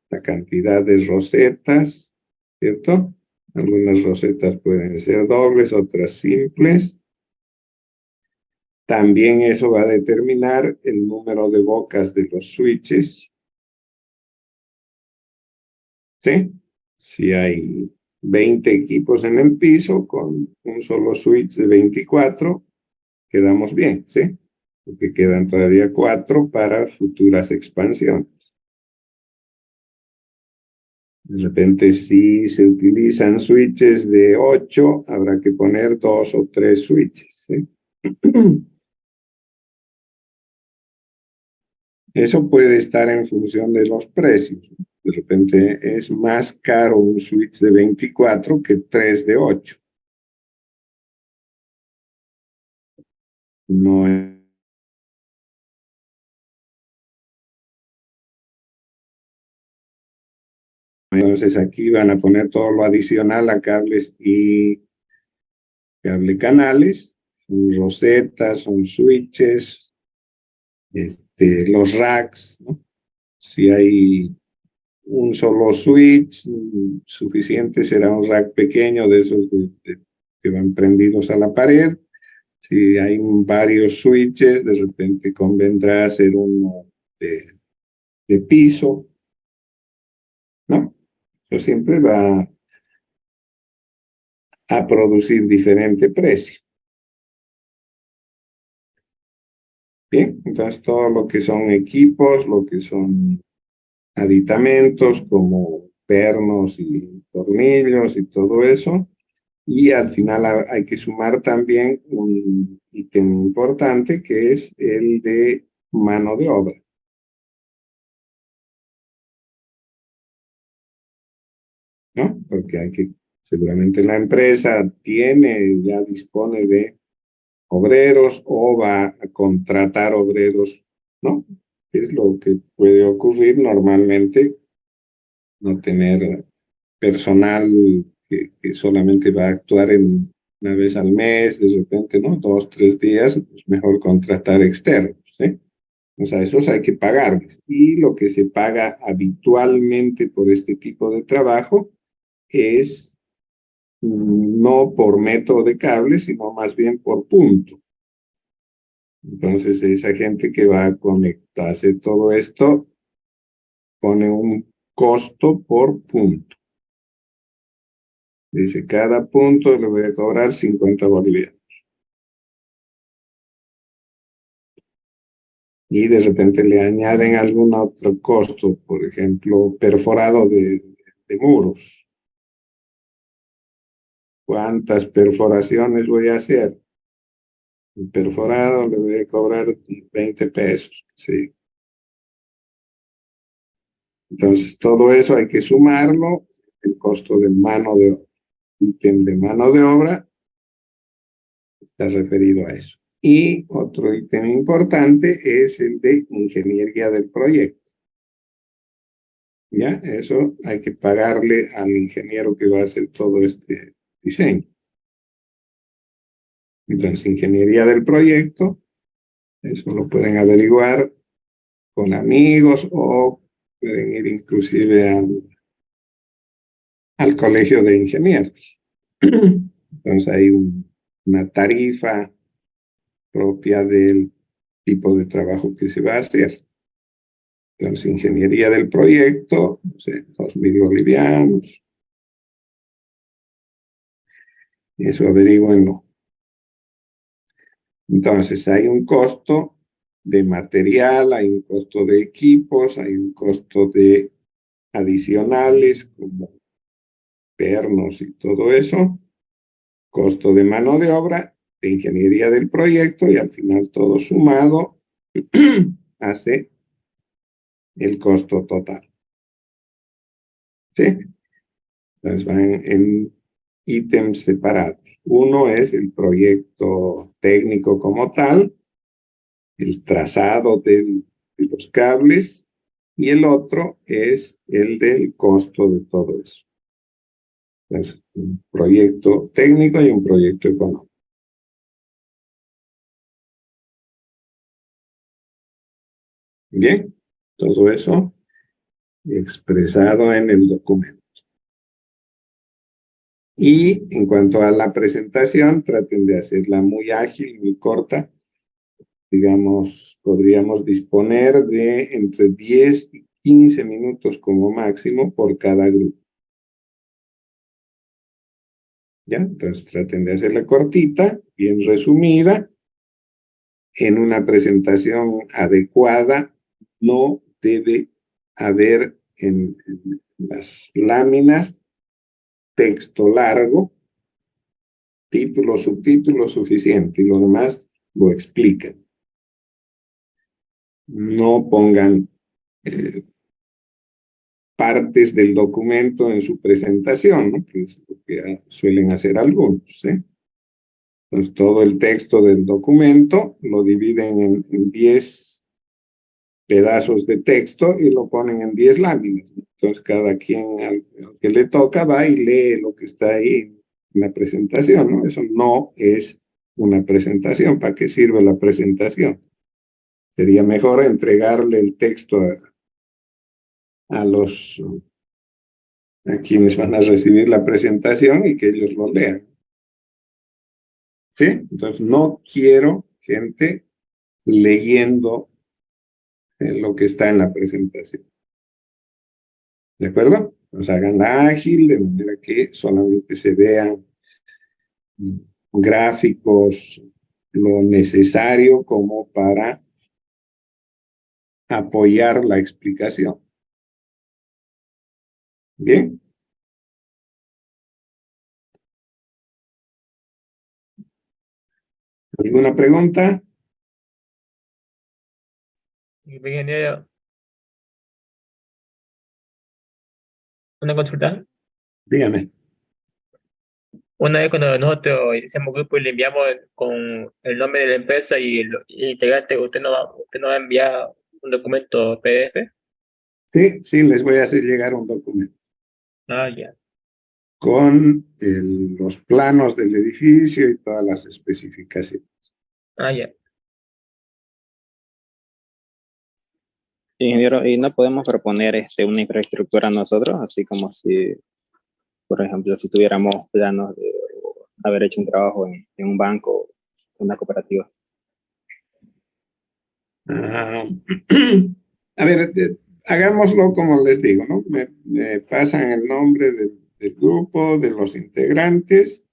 Speaker 1: la cantidad de rosetas, ¿cierto? Algunas rosetas pueden ser dobles, otras simples. También eso va a determinar el número de bocas de los switches. ¿Sí? Si hay 20 equipos en el piso con un solo switch de 24, quedamos bien, ¿sí? Porque quedan todavía 4 para futuras expansiones. De repente, si se utilizan switches de 8, habrá que poner 2 o 3 switches, ¿sí? Eso puede estar en función de los precios. De repente es más caro un switch de 24 que 3 de 8. No es. Entonces aquí van a poner todo lo adicional a cables y cable canales, son rosetas, son switches, los racks, ¿no? Si hay un solo switch, suficiente será un rack pequeño de esos que van prendidos a la pared. Si hay varios switches, de repente convendrá hacer uno de piso, ¿no? Eso siempre va a producir diferente precio. Bien, entonces todo lo que son equipos, lo que son aditamentos como pernos y tornillos y todo eso. Y al final hay que sumar también un ítem importante que es el de mano de obra, ¿no? Porque seguramente la empresa ya dispone de obreros o va a contratar obreros, ¿no? Es lo que puede ocurrir normalmente, no tener personal que solamente va a actuar en una vez al mes, de repente, ¿no? 2, 3 días, pues mejor contratar externos, ¿sí? O sea, esos hay que pagarles. Y lo que se paga habitualmente por este tipo de trabajo es no por metro de cable, sino más bien por punto. Entonces, esa gente que va a conectarse todo esto pone un costo por punto. Dice, cada punto le voy a cobrar 50 bolivianos. Y de repente le añaden algún otro costo, por ejemplo, perforado de muros. ¿Cuántas perforaciones voy a hacer? Un perforado le voy a cobrar 20 pesos, ¿sí? Entonces, todo eso hay que sumarlo, el costo de mano de obra. Ítem de mano de obra está referido a eso. Y otro ítem importante es el de ingeniería del proyecto. ¿Ya? Eso hay que pagarle al ingeniero que va a hacer todo este diseño. Entonces, ingeniería del proyecto, eso lo pueden averiguar con amigos o pueden ir inclusive al colegio de ingenieros. Entonces, hay una tarifa propia del tipo de trabajo que se va a hacer. Entonces, ingeniería del proyecto, no sé, 2.000 bolivianos. Eso averíguenlo. Entonces, hay un costo de material, hay un costo de equipos, hay un costo de adicionales como pernos y todo eso, costo de mano de obra, de ingeniería del proyecto y al final todo sumado hace el costo total. ¿Sí? Entonces van en ítems separados. Uno es el proyecto técnico como tal, el trazado de los cables, y el otro es el del costo de todo eso. Entonces, un proyecto técnico y un proyecto económico. Bien, todo eso expresado en el documento. Y en cuanto a la presentación, traten de hacerla muy ágil, muy corta. Digamos, podríamos disponer de entre 10 y 15 minutos como máximo por cada grupo. ¿Ya? Entonces traten de hacerla cortita, bien resumida. En una presentación adecuada no debe haber en las láminas texto largo, título, subtítulo suficiente y lo demás lo explican. No pongan partes del documento en su presentación, ¿no? Que es lo que suelen hacer algunos, ¿sí? Entonces, todo el texto del documento lo dividen en 10 pedazos de texto y lo ponen en 10 láminas, ¿no? Entonces, cada quien al que le toca va y lee lo que está ahí en la presentación, ¿no? Eso no es una presentación. ¿Para qué sirve la presentación? Sería mejor entregarle el texto a a quienes van a recibir la presentación y que ellos lo lean. ¿Sí? Entonces, no quiero gente leyendo lo que está en la presentación. ¿De acuerdo? Pues háganla ágil, de manera que solamente se vean gráficos, lo necesario como para apoyar la explicación. ¿Bien? ¿Alguna pregunta?
Speaker 3: Ingeniero, una consulta.
Speaker 1: Dígame.
Speaker 3: Una vez cuando nosotros iniciamos grupo y le enviamos con el nombre de la empresa y el integrante, usted nos va a enviar un documento PDF.
Speaker 1: Sí, sí, les voy a hacer llegar un documento.
Speaker 3: Ah, ya.
Speaker 1: con los planos del edificio y todas las especificaciones.
Speaker 3: Ah, ya.
Speaker 2: Ingeniero, ¿y no podemos proponer una infraestructura nosotros? Así como si, por ejemplo, si tuviéramos planos de haber hecho un trabajo en un banco, una cooperativa.
Speaker 1: Ah, a ver, hagámoslo como les digo, ¿no? Me pasan el nombre del grupo, de los integrantes,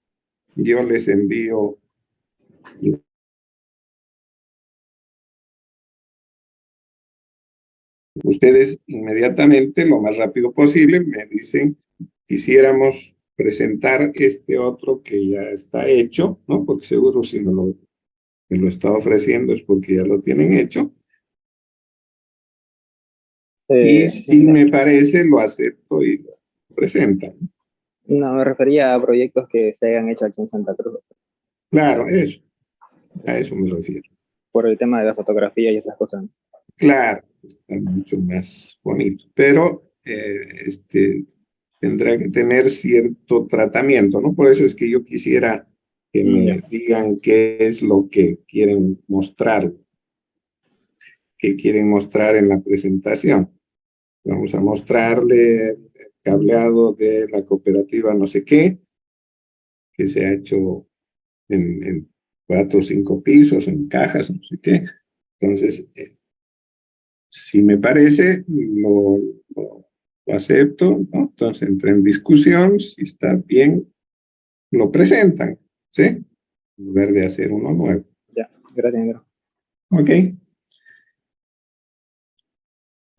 Speaker 1: yo les envío. Ustedes inmediatamente, lo más rápido posible, me dicen, quisiéramos presentar este otro que ya está hecho, ¿no? Porque seguro si me lo está ofreciendo es porque ya lo tienen hecho. Y si me parece, lo acepto y lo presentan.
Speaker 2: No, me refería a proyectos que se hayan hecho aquí en Santa Cruz,
Speaker 1: Claro, eso. A eso me refiero.
Speaker 2: por el tema de la fotografía y esas cosas.
Speaker 1: Claro, está mucho más bonito, pero tendrá que tener cierto tratamiento, ¿no? Por eso es que yo quisiera que me digan qué es lo que quieren mostrar, qué quieren mostrar en la presentación. Vamos a mostrarle el cableado de la cooperativa no sé qué, que se ha hecho en 4 o 5 pisos, en cajas, no sé qué. Entonces, si me parece, lo acepto, ¿no? Entonces entra en discusión, si está bien, lo presentan, ¿sí? En lugar de hacer uno nuevo.
Speaker 2: Ya, gracias, ingeniero.
Speaker 1: Ok.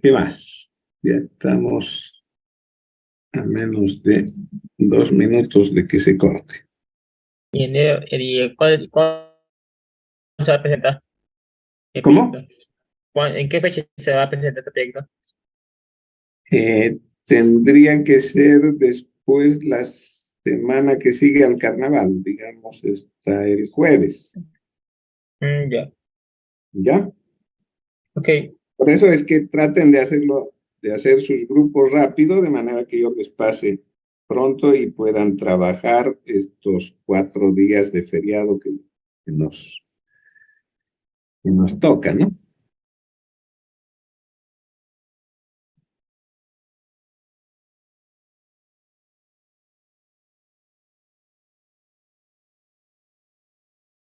Speaker 1: ¿Qué más? Ya estamos a menos de 2 minutos de que se corte.
Speaker 3: ¿Y cuándo se va a presentar el
Speaker 1: ¿Cómo?
Speaker 3: proyecto? ¿En qué fecha se va a presentar este proyecto?
Speaker 1: Tendría que ser después la semana que sigue al carnaval, digamos, está el jueves,
Speaker 3: Ya,
Speaker 1: ¿ya?
Speaker 3: ok.
Speaker 1: Por eso es que traten de hacerlo, de hacer sus grupos rápido, de manera que yo les pase pronto y puedan trabajar estos 4 días de feriado que nos toca, ¿no?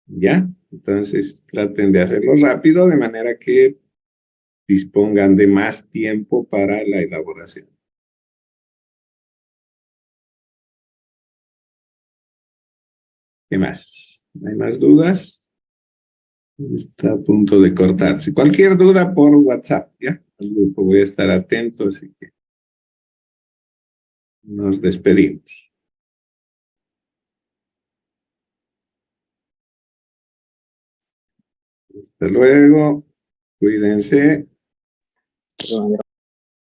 Speaker 1: ¿Ya? Entonces traten de hacerlo rápido, de manera que dispongan de más tiempo para la elaboración. ¿Qué más? ¿No hay más dudas? Está a punto de cortarse. Cualquier duda por WhatsApp, ¿ya? Al grupo voy a estar atento, así que nos despedimos. Hasta luego. Cuídense.
Speaker 2: Perdón, ingeniero.